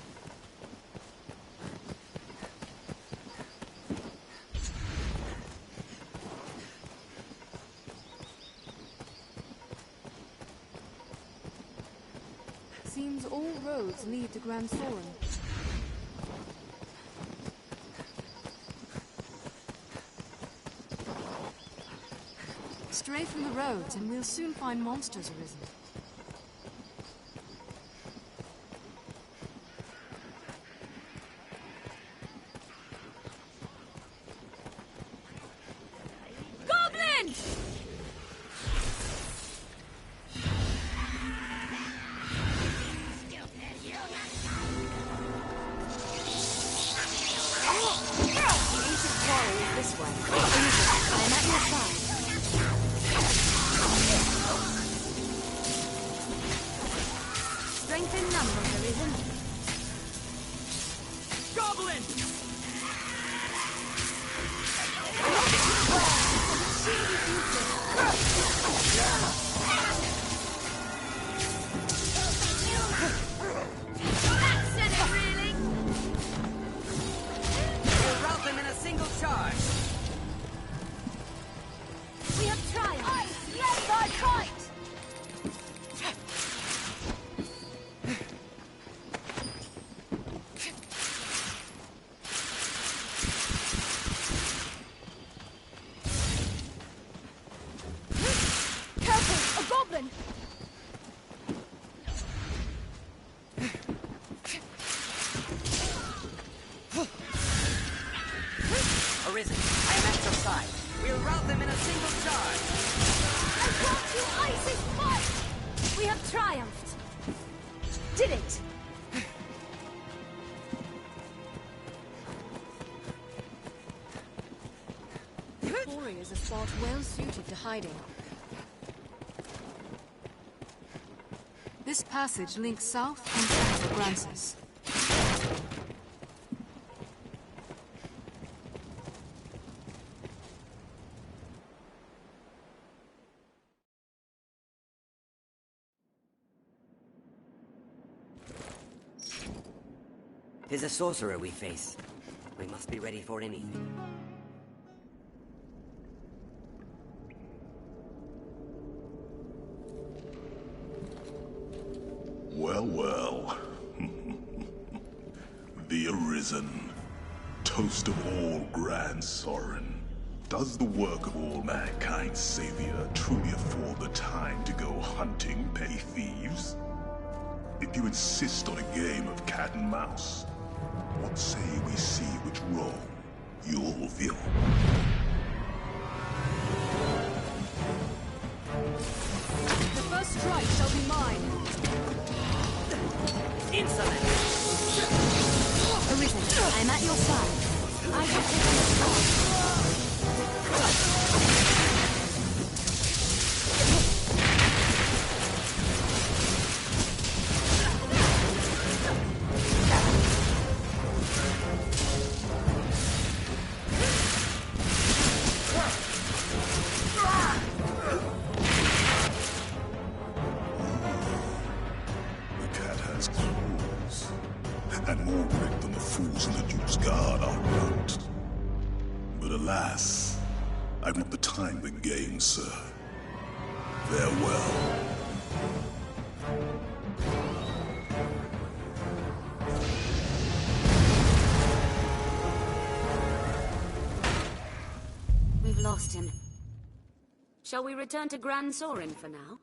Seems all roads lead to Grand Soren. Stray from the roads and we'll soon find monsters arisen. Goblin! This way. I am at your side. Strength in numbers, arisen. Goblin! That said it, really! We'll rout them in a single charge. We have triumphed! Yes, I fight! Careful! A goblin! Arisen, I am at your side. We'll rout them in a single charge. I brought you icy fight! We have triumphed! Did it! The quarry is a spot well suited to hiding. This passage links south and south of Grancis. Tis a sorcerer we face. We must be ready for anything. Well, well. The Arisen. Toast of all Grand Soren. Does the work of all mankind's savior truly afford the time to go hunting petty thieves? If you insist on a game of cat and mouse, what say we see which role you'll fill? The first strike shall be mine. Insolent! Arisen, I am at your side. I have taken the spot. The cat has claws, and more wit than the fools in the Duke's Guard are not. But alas, I want the time of the game, sir. Farewell. We've lost him. Shall we return to Grand Soren for now?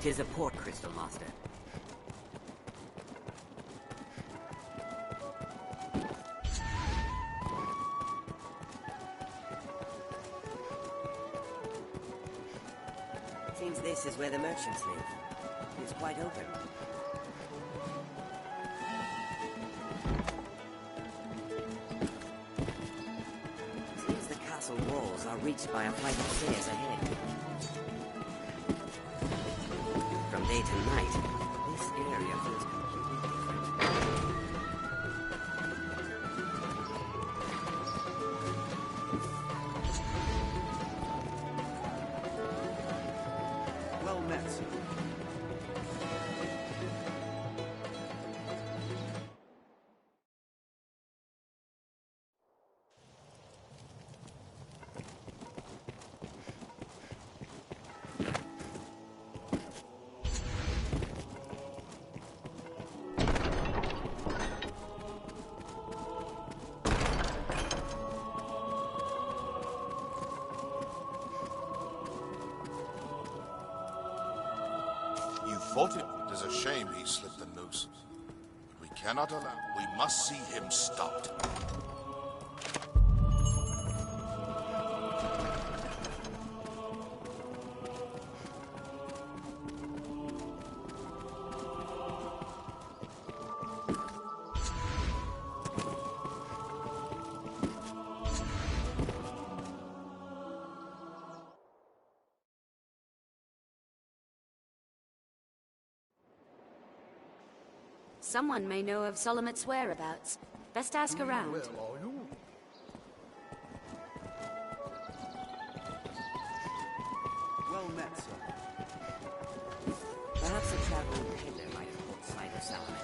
Tis a port crystal, Master. Seems this is where the merchants live. It's quite open. castle walls are reached by a flight of stairs ahead. From day to night, this area feels completely different. Well met, sir. You fought it. It is a shame he slipped the noose. But we cannot allow. We must see him stopped. Someone may know of Solomon's whereabouts. Best ask around. Well, are you? Well met, sir. Perhaps a traveling peddler might have caught sight of Salomon.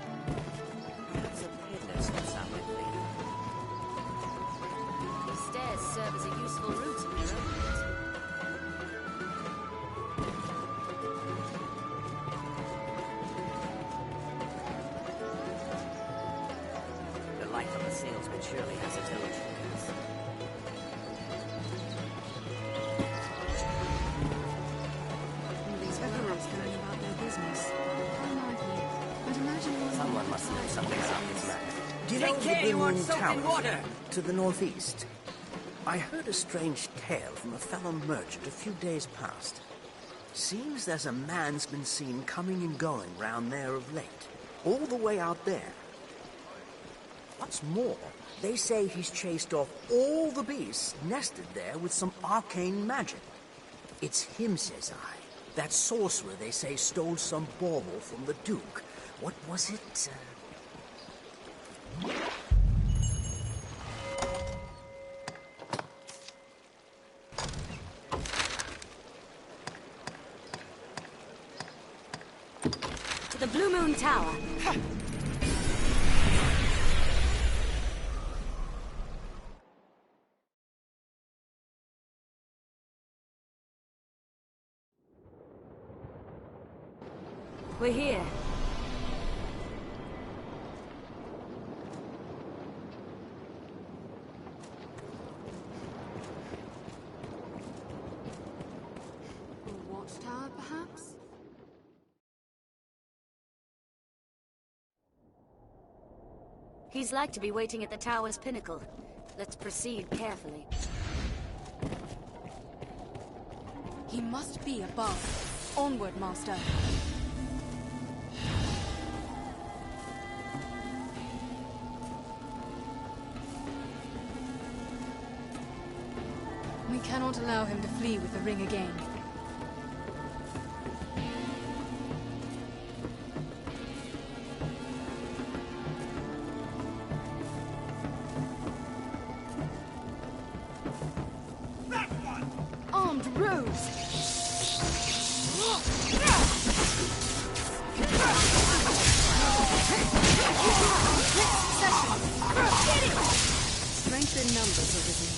Perhaps a peddler saw Salomon later. These stairs serve as a useful route in their own right. The life of a salesman surely has its own trials. These fellows going about their business. Unlikely. I'd imagine Someone must know something about this man. Do you know the Blue Moon Tower to the northeast? I heard a strange tale from a fellow merchant a few days past. Seems there's a man's been seen coming and going round there of late, all the way out there. What's more, they say he's chased off all the beasts nested there with some arcane magic. It's him, says I. That sorcerer, they say, stole some bauble from the Duke. What was it? To the Blue Moon Tower. We're here. A watchtower, perhaps? He's like to be waiting at the tower's pinnacle. Let's proceed carefully. He must be above. Onward, Master. We cannot allow him to flee with the ring again. Armed rogues! Strength in numbers arisen.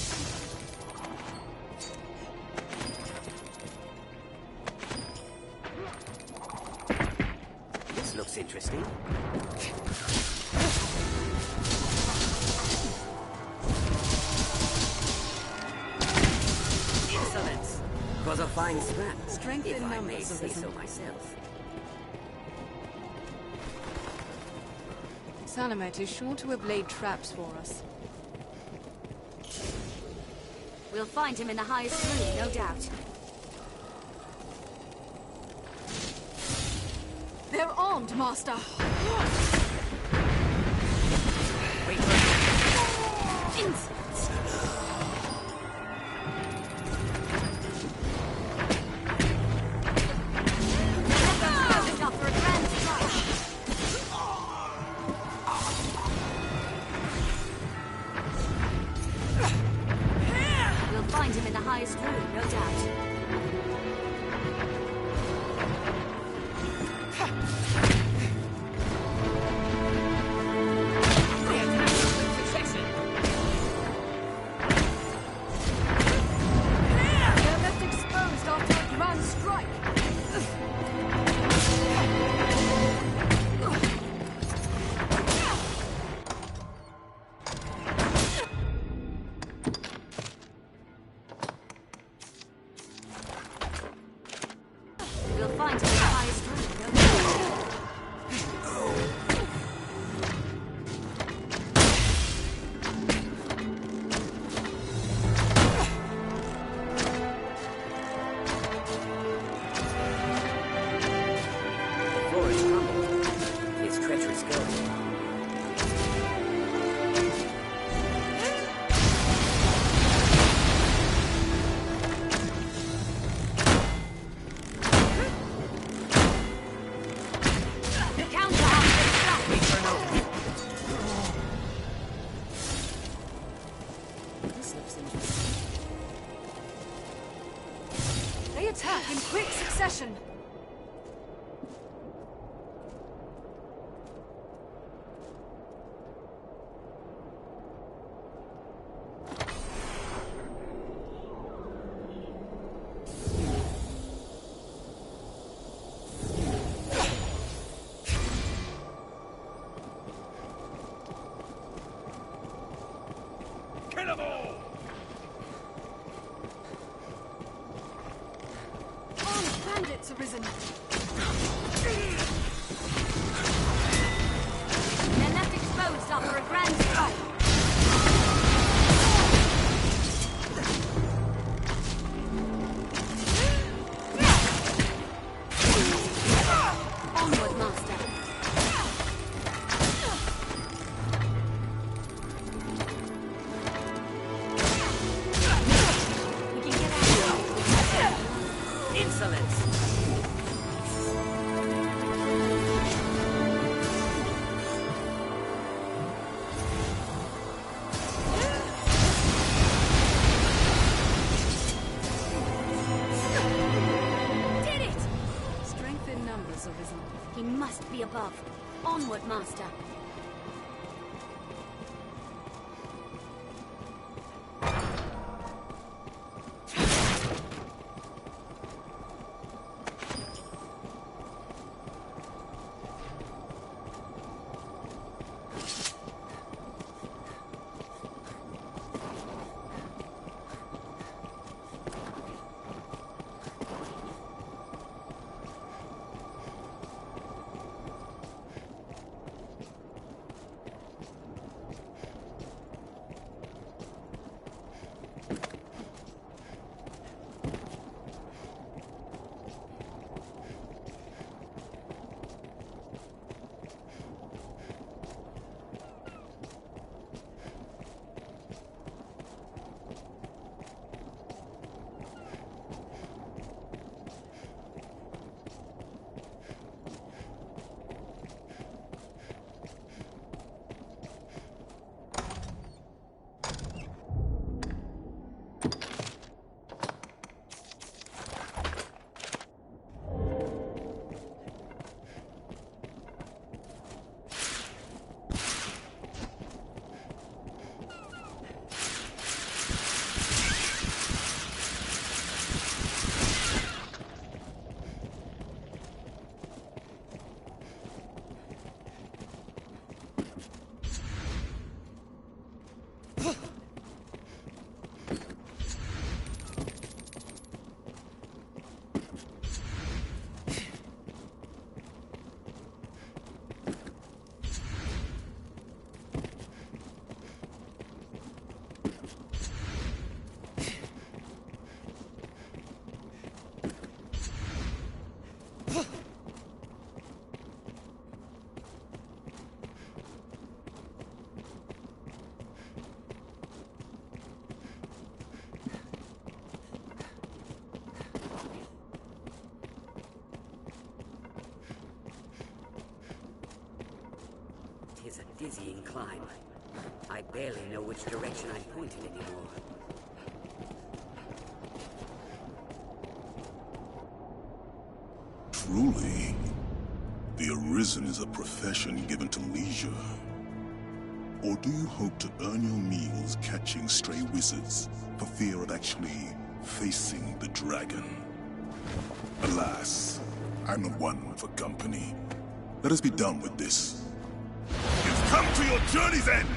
This looks interesting. Insolence! 'Twas a fine scrap. Strength if in I may numbers say arisen. so myself. Salamet is sure to have laid traps for us. We'll find him in the highest room, no doubt. They're armed, Master. Wait Insolence. Up for a grand strike. We'll find him in the highest room, no doubt. They're left exposed after a grand strike. We'll find him in the highest room, no doubt. The floor is crumbled. It's treacherous going. The counter This looks interesting. They attack in quick succession. Kill them all! Armed bandits arisen. They're left exposed after a grand strike. Onward, Master. We can get out of here. Insolence! Did it! Strength in numbers arisen. He must be above. Onward, Master. dizzying climb. I barely know which direction I'm pointed anymore. Truly, the Arisen is a profession given to leisure. Or do you hope to earn your meals catching stray wizards for fear of actually facing the dragon? Alas, I'm not one for company. Let us be done with this. You've come to your journey's end!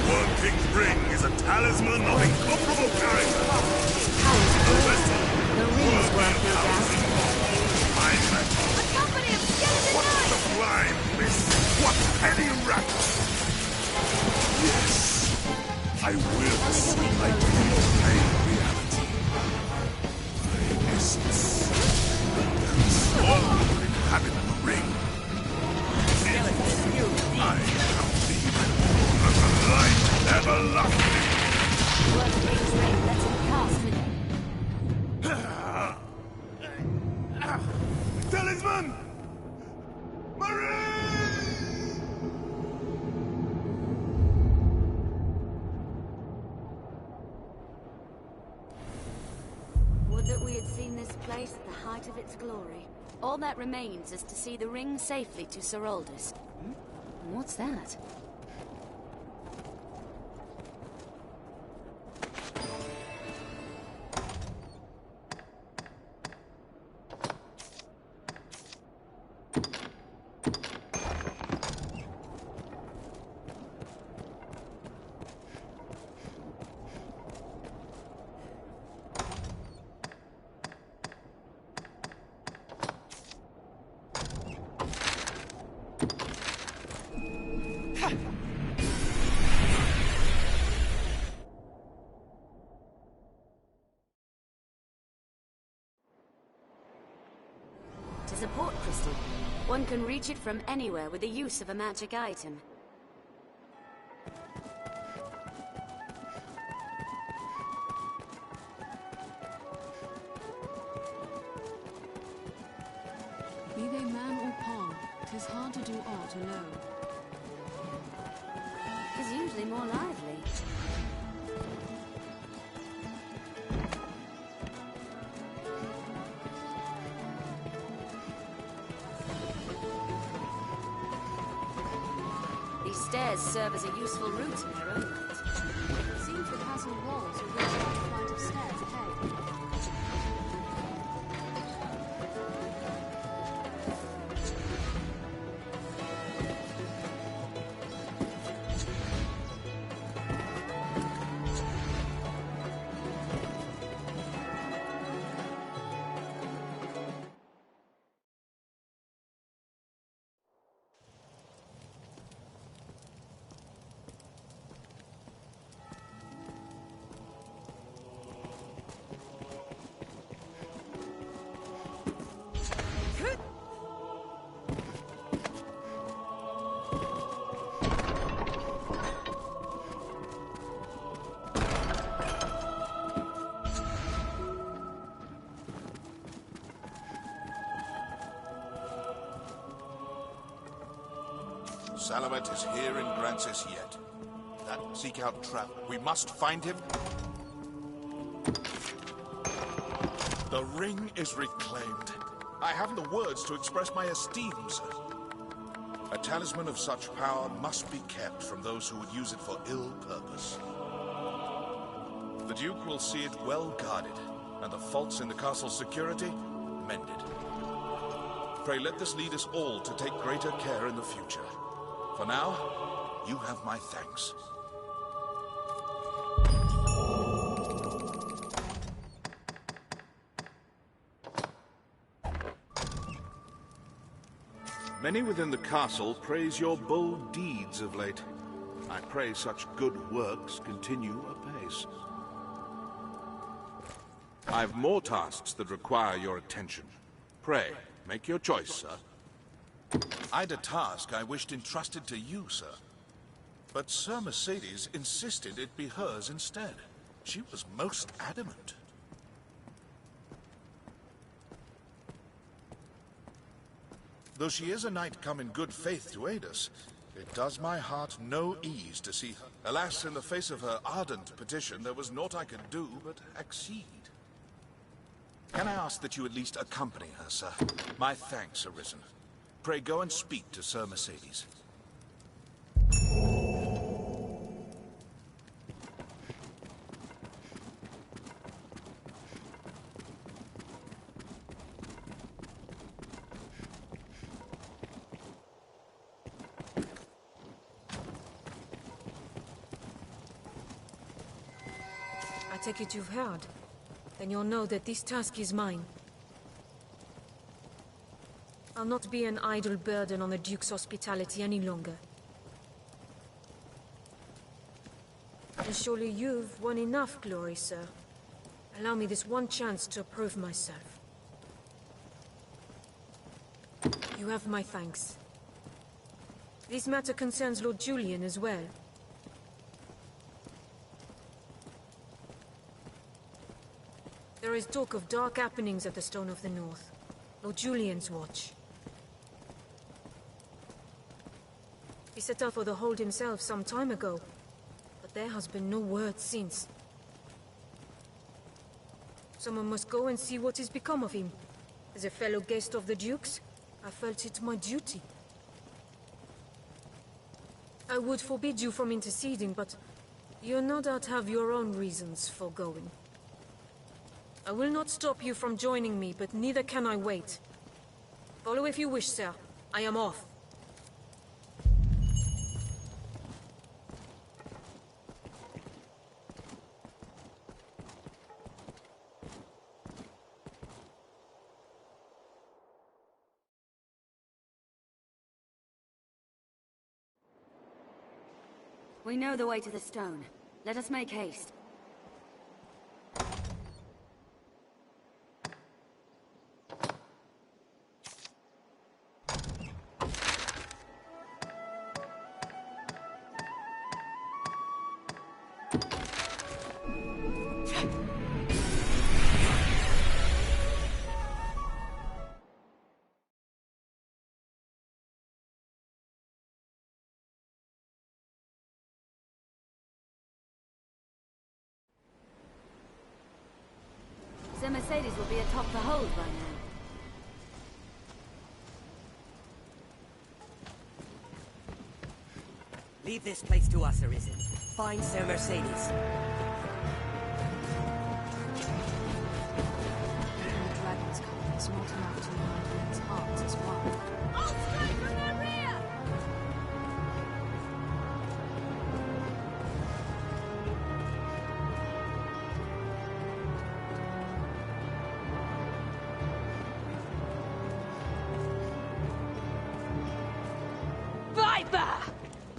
Worm King's ring is a talisman of incomparable character. The vessel. The ring's worth no doubt. A company of skeleton What sublime bliss! What penny rack! Yes, I will see my pain reality. My essence. All inhabit the ring. I shall leave as a light everlasting. Worm King's ring lets him cast with Talisman! Would that we had seen this place at the height of its glory. All that remains is to see the ring safely to Sir Aldous. What's that? It is a port crystal. One can reach it from anywhere with the use of a magic item. Be they man or pawn, 'tis hard to do aught alone. It's usually more lively. These stairs serve as a useful route in their own right. It seems the castle walls are reached by a flight of stairs ahead. Salamet is here in Grancis yet. That seek-out trap. We must find him. The ring is reclaimed. I haven't the words to express my esteem, sir. A talisman of such power must be kept from those who would use it for ill purpose. The Duke will see it well guarded, and the faults in the castle's security mended. Pray let this lead us all to take greater care in the future. For now, you have my thanks. Many within the castle praise your bold deeds of late. I pray such good works continue apace. I've more tasks that require your attention. Pray, make your choice, sir. I'd a task I wished entrusted to you, sir. But Sir Mercedes insisted it be hers instead. She was most adamant. Though she is a knight come in good faith to aid us, it does my heart no ease to see her. Alas, in the face of her ardent petition, there was naught I could do but accede. Can I ask that you at least accompany her, sir? My thanks, Arisen. Pray go and speak to Sir Mercedes. I take it you've heard. Then you'll know that this task is mine. I'll not be an idle burden on the Duke's hospitality any longer. And surely you've won enough glory, sir. Allow me this one chance to prove myself. You have my thanks. This matter concerns Lord Julian as well. There is talk of dark happenings at the Stone of the North. Lord Julian's watch. He set out for the hold himself some time ago, but there has been no word since. Someone must go and see what has become of him. As a fellow guest of the Duke's, I felt it my duty. I would forbid you from interceding, but you no doubt have your own reasons for going. I will not stop you from joining me, but neither can I wait. Follow if you wish, sir. I am off. We know the way to the stone. Let us make haste. Sir Mercedes will be atop the hold by now. Leave this place to us, Arisen. Find Sir Mercedes. The dragon's coming is not enough to unite men's hearts as one. I'll strike from their rear!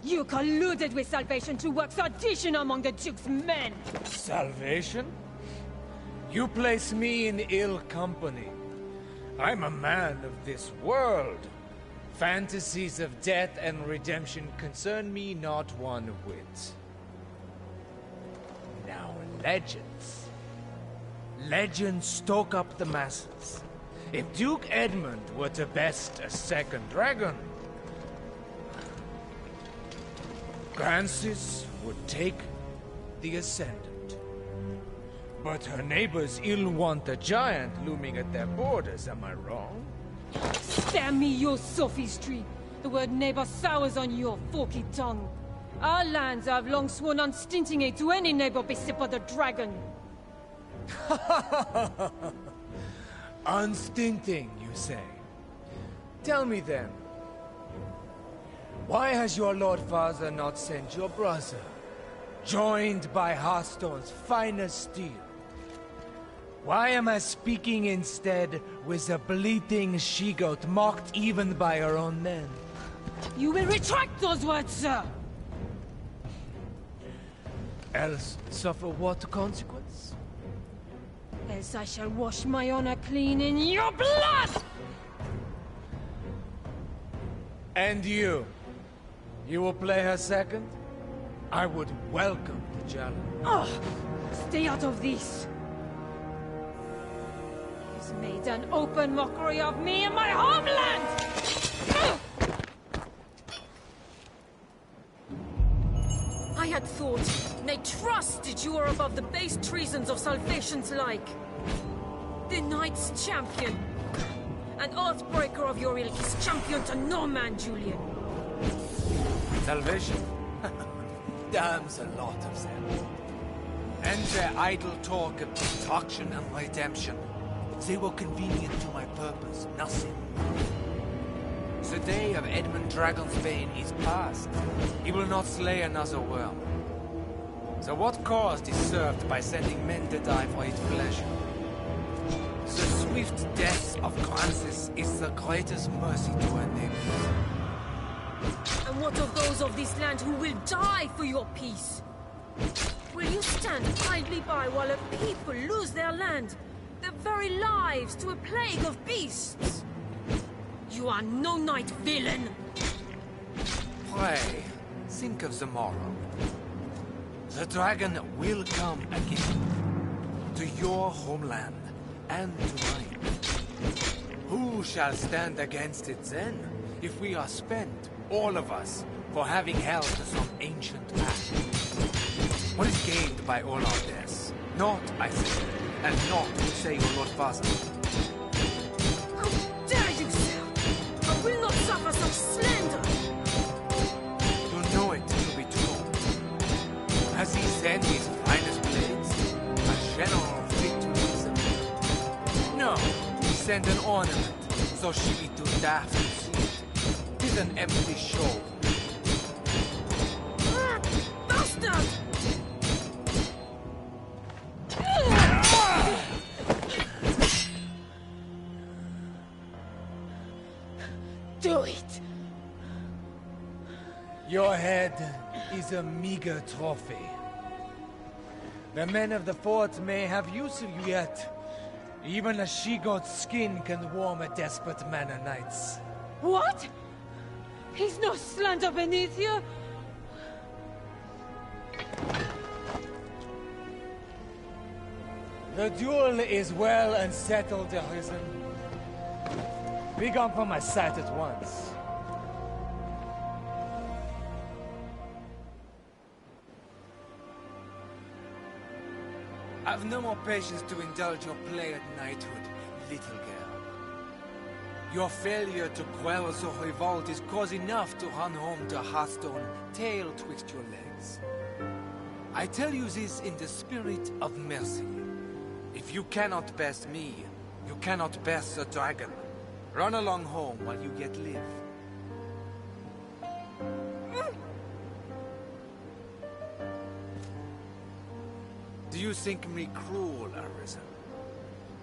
You colluded with Salvation to work sedition among the Duke's men! Salvation? You place me in ill company. I'm a man of this world. Fantasies of death and redemption concern me not one whit. Now, legends. Legends stoke up the masses. If Duke Edmund were to best a second dragon, Francis would take the Ascendant. But her neighbors ill want a giant looming at their borders, am I wrong? Spare me your sophistry! The word neighbor sours on your forky tongue. Our lands have long sworn unstinting aid to any neighbor beset by the dragon. Unstinting, you say? Tell me then, why has your Lord Father not sent your brother, joined by Hearthstone's finest steel? Why am I speaking instead with a bleating she-goat mocked even by her own men? You will retract those words, sir! Else suffer what consequence? Else I shall wash my honor clean in your blood! And you? You will play her second? I would welcome the challenge. Oh, stay out of this! He's made an open mockery of me and my homeland! I had thought, nay trusted you were above the base treasons of Salvation's like. The Knight's champion. An Earthbreaker of your ilk is champion to no man, Julian. Salvation? Damns a lot of them. And their idle talk of destruction and redemption. They were convenient to my purpose, nothing more. The day of Edmund Dragonsbane is past. He will not slay another worm. So what cause is served by sending men to die for his pleasure? The swift death of Francis is the greatest mercy to our neighbors. And what of those of this land who will die for your peace? Will you stand idly by while a people lose their land, their very lives to a plague of beasts? You are no knight, villain! Pray, think of the morrow. The dragon will come again. To your homeland, and to mine. Who shall stand against it then, if we are spent, all of us, for having held to some ancient pact? What is gained by all our deaths? Not, I say, and not, would say your Lord Father. How dare you, sir! I will not suffer such slander! You know it to be true. Has he sent his finest blades? A general fit to use them? No, he sent an ornament, so she be too daft to see it. 'Tis an empty show. Bastard! Do it! Your head is a meager trophy. The men of the fort may have use of you yet. Even a she-goat's skin can warm a desperate man o' nights. What? He's no slander beneath you? The duel is well and settled, Arisen. Be gone from my sight at once. I've no more patience to indulge your play at knighthood, little girl. Your failure to quell the revolt is cause enough to run home to Hearthstone, tail twixt your legs. I tell you this in the spirit of mercy. If you cannot best me, you cannot best the dragon. Run along home while you yet live. Do you think me cruel, Arisen?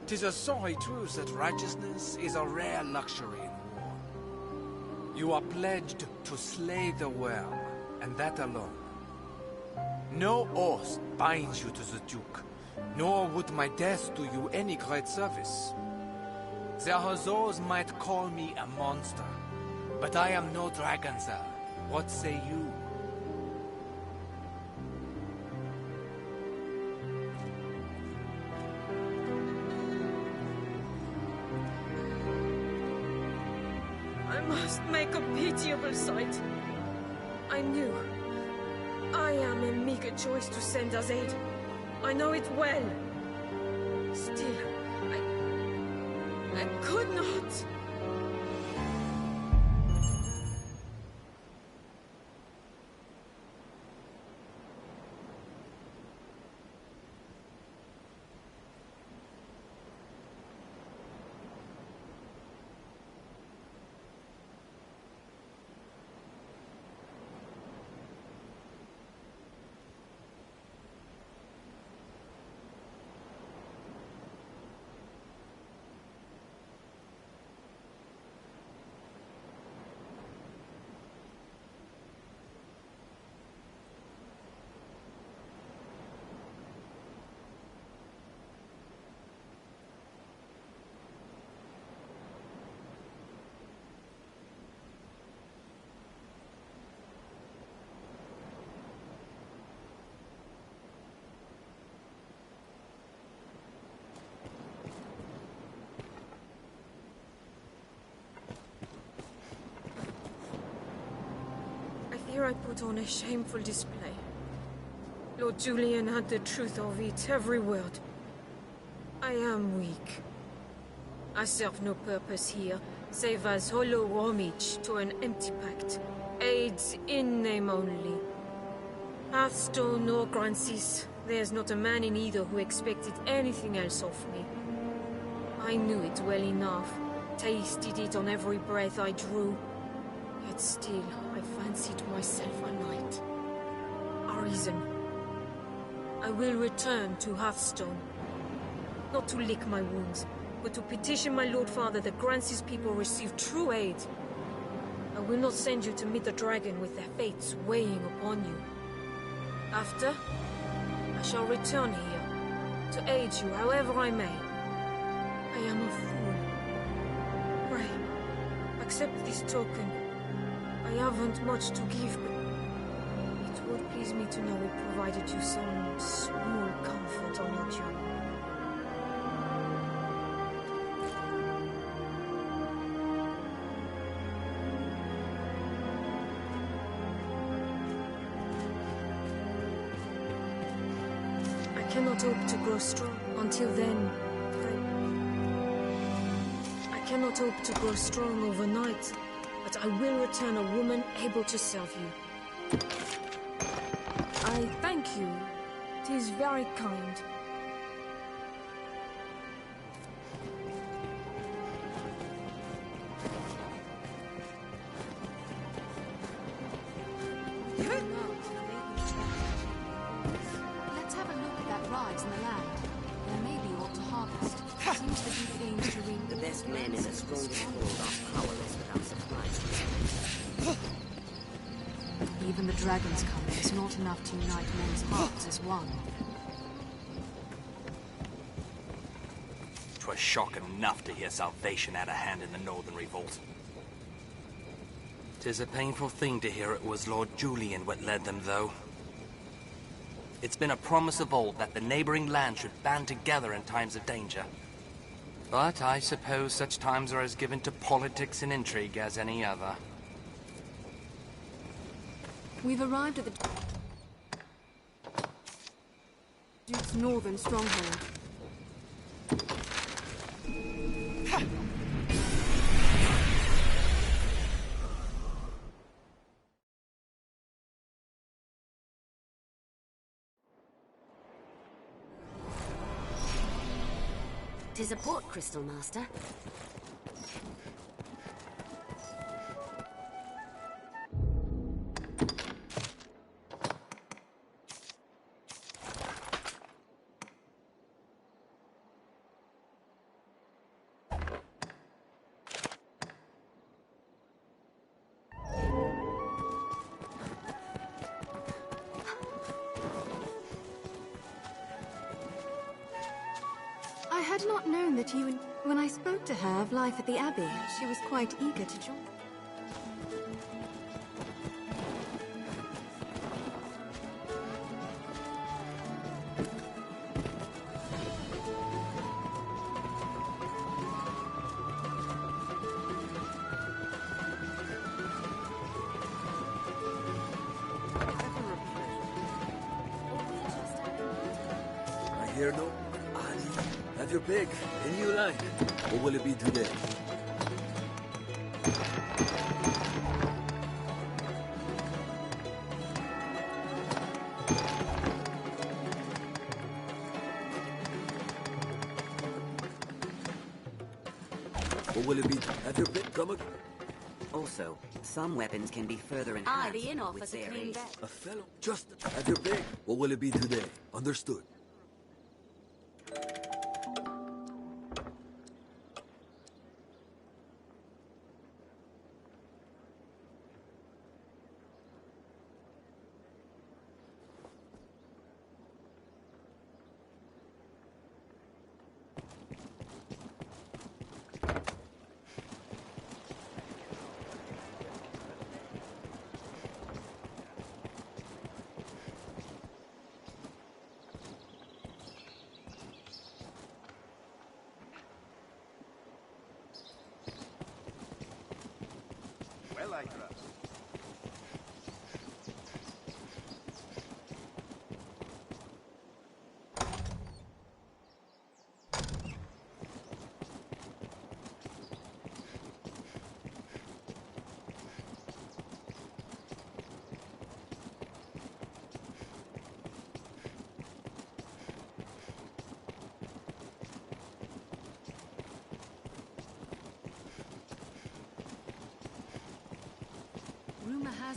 'Tis a sorry truth that righteousness is a rare luxury in war. You are pledged to slay the worm, and that alone. No oath binds you to the Duke, nor would my death do you any great service. The Hazors might call me a monster, but I am no dragon, sir. What say you? I must make a pitiable sight. I knew. I am a meager choice to send as aid. I know it well. Still, I could not. Here I put on a shameful display. Lord Julian had the truth of it, every word. I am weak. I serve no purpose here, save as hollow homage to an empty pact. Aids in name only. Hearthstone or Grancis, there's not a man in either who expected anything else of me. I knew it well enough, tasted it on every breath I drew. Yet still, I fancied myself a knight. Arisen. I will return to Hearthstone. Not to lick my wounds, but to petition my Lord Father that Grancis people receive true aid. I will not send you to meet the dragon with their fates weighing upon you. After, I shall return here, to aid you however I may. I am a fool. Pray, accept this token. I haven't much to give, but it would please me to know it provided you some small comfort on your journey. I cannot hope to grow strong. Until then, I cannot hope to grow strong overnight, but I will return a woman able to serve you. I thank you. It is very kind. Let's have a look at that rise in the land. There may be aught to harvest. Seems to be things to read. The best men in the strongest world are powerless without supplies. Even the dragon's coming is not enough to unite men's hearts as one. 'Twas shock enough to hear salvation had a hand in the Northern Revolt. 'Tis a painful thing to hear it was Lord Julian what led them, though. It's been a promise of old that the neighboring lands should band together in times of danger. But I suppose such times are as given to politics and intrigue as any other. We've arrived at the Duke's northern stronghold. Tis a port crystal, Master. I had not known that you and... When I spoke to her of life at the Abbey, she was quite eager to join. I hear no... Have your pick. Any you like. What will it be today? What will it be? Have your pick. Come again. Also, some weapons can be further enhanced The inn with offers a their clean aid. bed. A fellow. Just have your pick. What will it be today? Understood.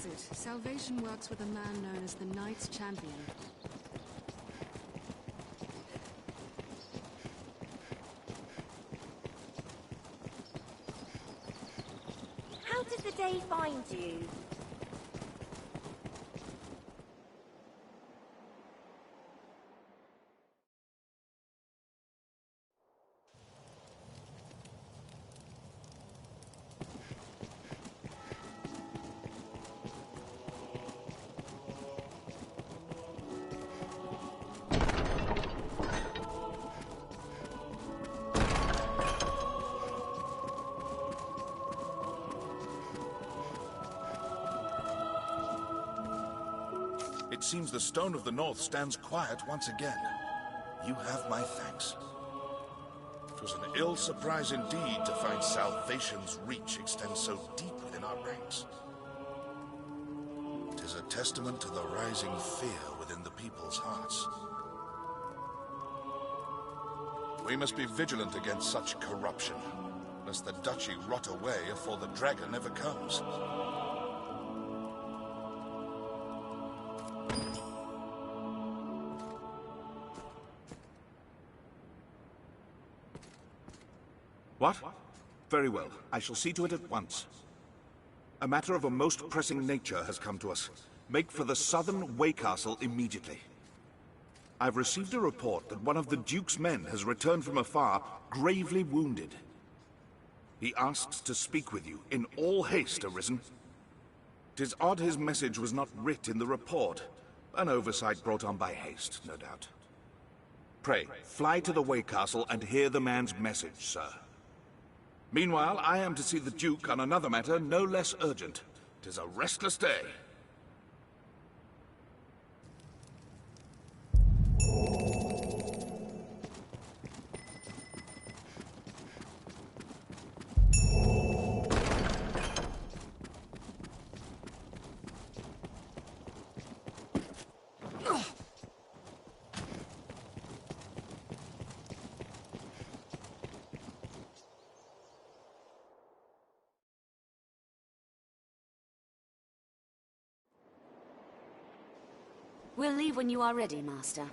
has it, salvation works with a man known as the Knight's Champion. How did the day find you? It seems the Stone of the North stands quiet once again. You have my thanks. It was an ill surprise indeed to find salvation's reach extend so deep within our ranks. It is a testament to the rising fear within the people's hearts. We must be vigilant against such corruption, lest the duchy rot away afore the dragon ever comes. What? Very well. I shall see to it at once. A matter of a most pressing nature has come to us. Make for the southern Way Castle immediately. I've received a report that one of the Duke's men has returned from afar, gravely wounded. He asks to speak with you, in all haste, Arisen. 'Tis odd his message was not writ in the report. An oversight brought on by haste, no doubt. Pray, fly to the Way Castle and hear the man's message, sir. Meanwhile, I am to see the Duke on another matter no less urgent. 'Tis a restless day. We'll leave when you are ready, Master.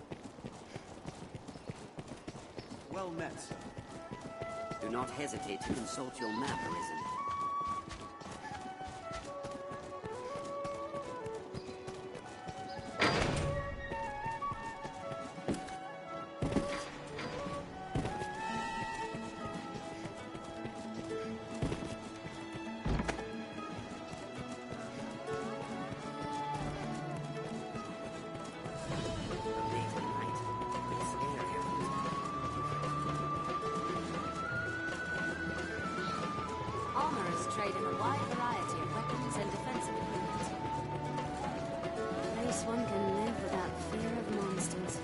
Well met, sir. Do not hesitate to consult your map, Arisen. Armorers trade in a wide variety of weapons and defensive equipment. A place one can live without fear of monsters.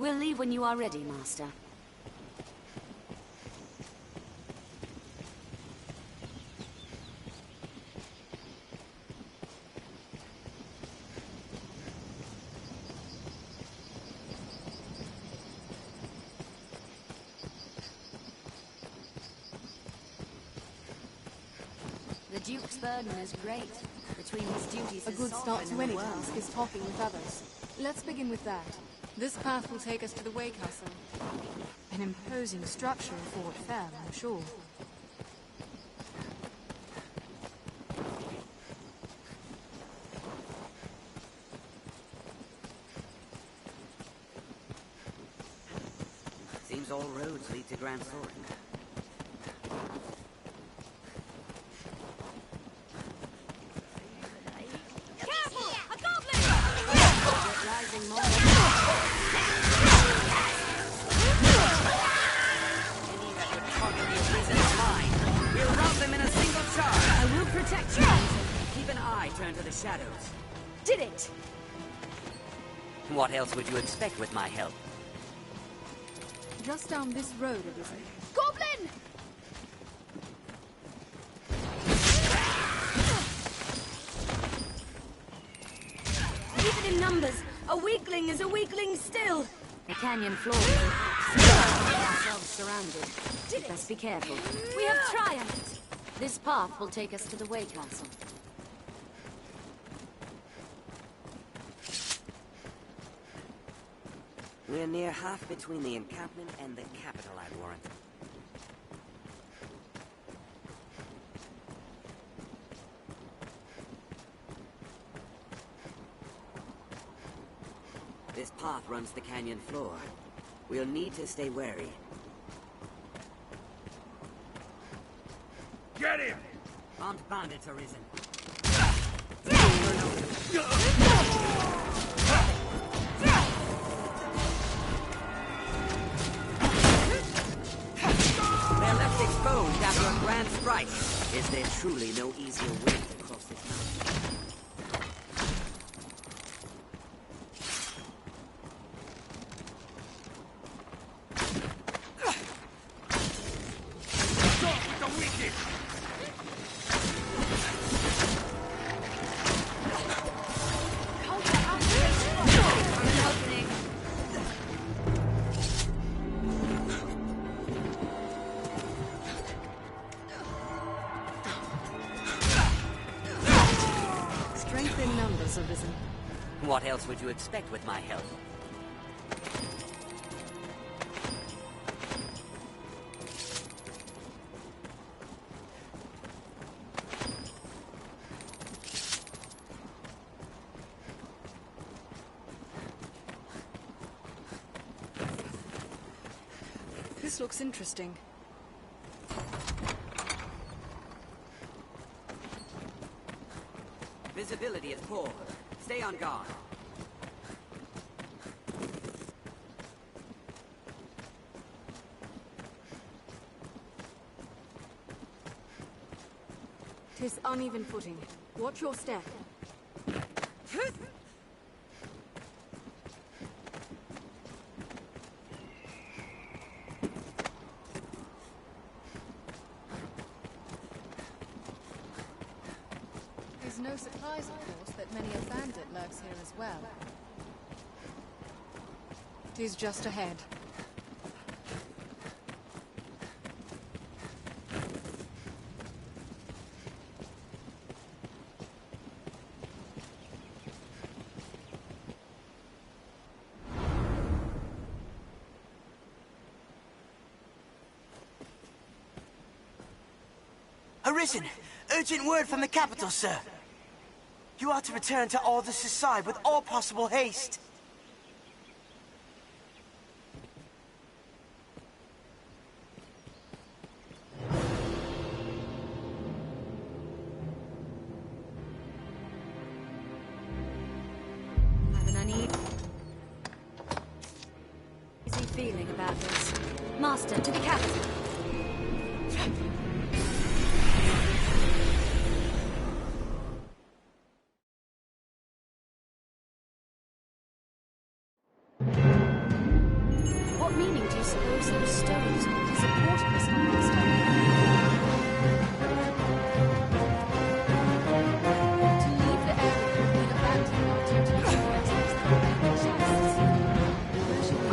We'll leave when you are ready, Master. The Duke's burden is great. Between his duties A as good start to sovereign any and the task world. is talking with others. Let's begin with that. This path will take us to the Way Castle. An imposing structure in Fort Fair, I'm sure. Seems all roads lead to Grand Soren. Careful! A goblin! Rising more. Any that would target the Arisen's line, we'll rout them in a single charge. I will protect you. Keep an eye turned to the shadows. Did it! What else would you expect with my help? Just down this road, it is. Goblin! in numbers. A weakling is a weakling still. The canyon floor will find ourselves surrounded. We best be careful. We have triumphed. This path will take us to the Way Castle. We're near half between the encampment and the capital, I'd warrant. This path runs the canyon floor. We'll need to stay wary. Get him! Armed bandits are risen. They're left exposed after a grand strike. Is there truly no easier way to cross this mountain? What else would you expect with my help? This looks interesting. Visibility is poor. Stay on guard. Tis uneven footing. Watch your step. There's no supplies, of course, but many a bandit lurks here as well. Tis just ahead. Arisen! Urgent word from the capital, sir. You are to return to Aldous' side with all possible haste. Have an uneasy feeling about this. Master, to the capital. What meaning do you suppose those stones hold as supporting us, my master? To leave the area would mean abandoning our duty to protect the chests. Where should we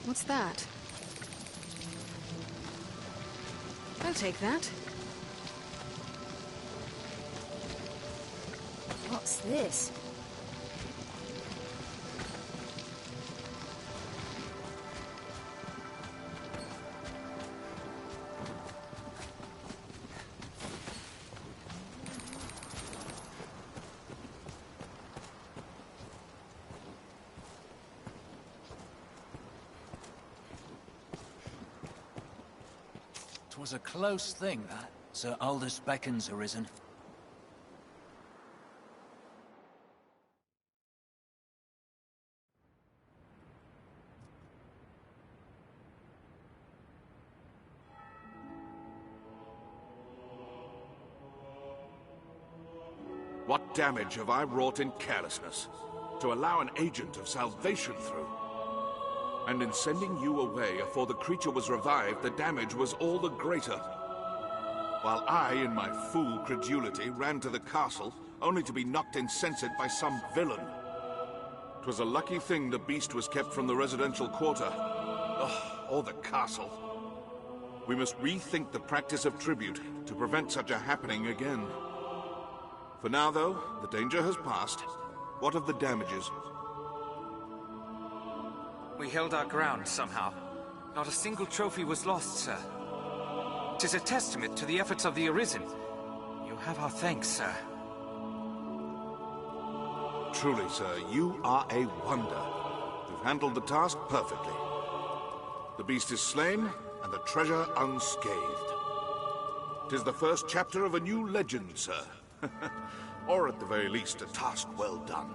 What's that? I'll take that. What's this? was a close thing, that. Sir Aldous Beckon's arisen. What damage have I wrought in carelessness to allow an agent of salvation through? And in sending you away afore the creature was revived, the damage was all the greater. While I, in my fool credulity, ran to the castle, only to be knocked insensate by some villain. 'Twas a lucky thing the beast was kept from the residential quarter. Or the castle. We must rethink the practice of tribute to prevent such a happening again. For now, though, the danger has passed. What of the damages? We held our ground somehow. Not a single trophy was lost, sir. 'Tis a testament to the efforts of the Arisen. You have our thanks, sir. Truly, sir, you are a wonder. You've handled the task perfectly. The beast is slain, and the treasure unscathed. 'Tis the first chapter of a new legend, sir. Or at the very least, a task well done.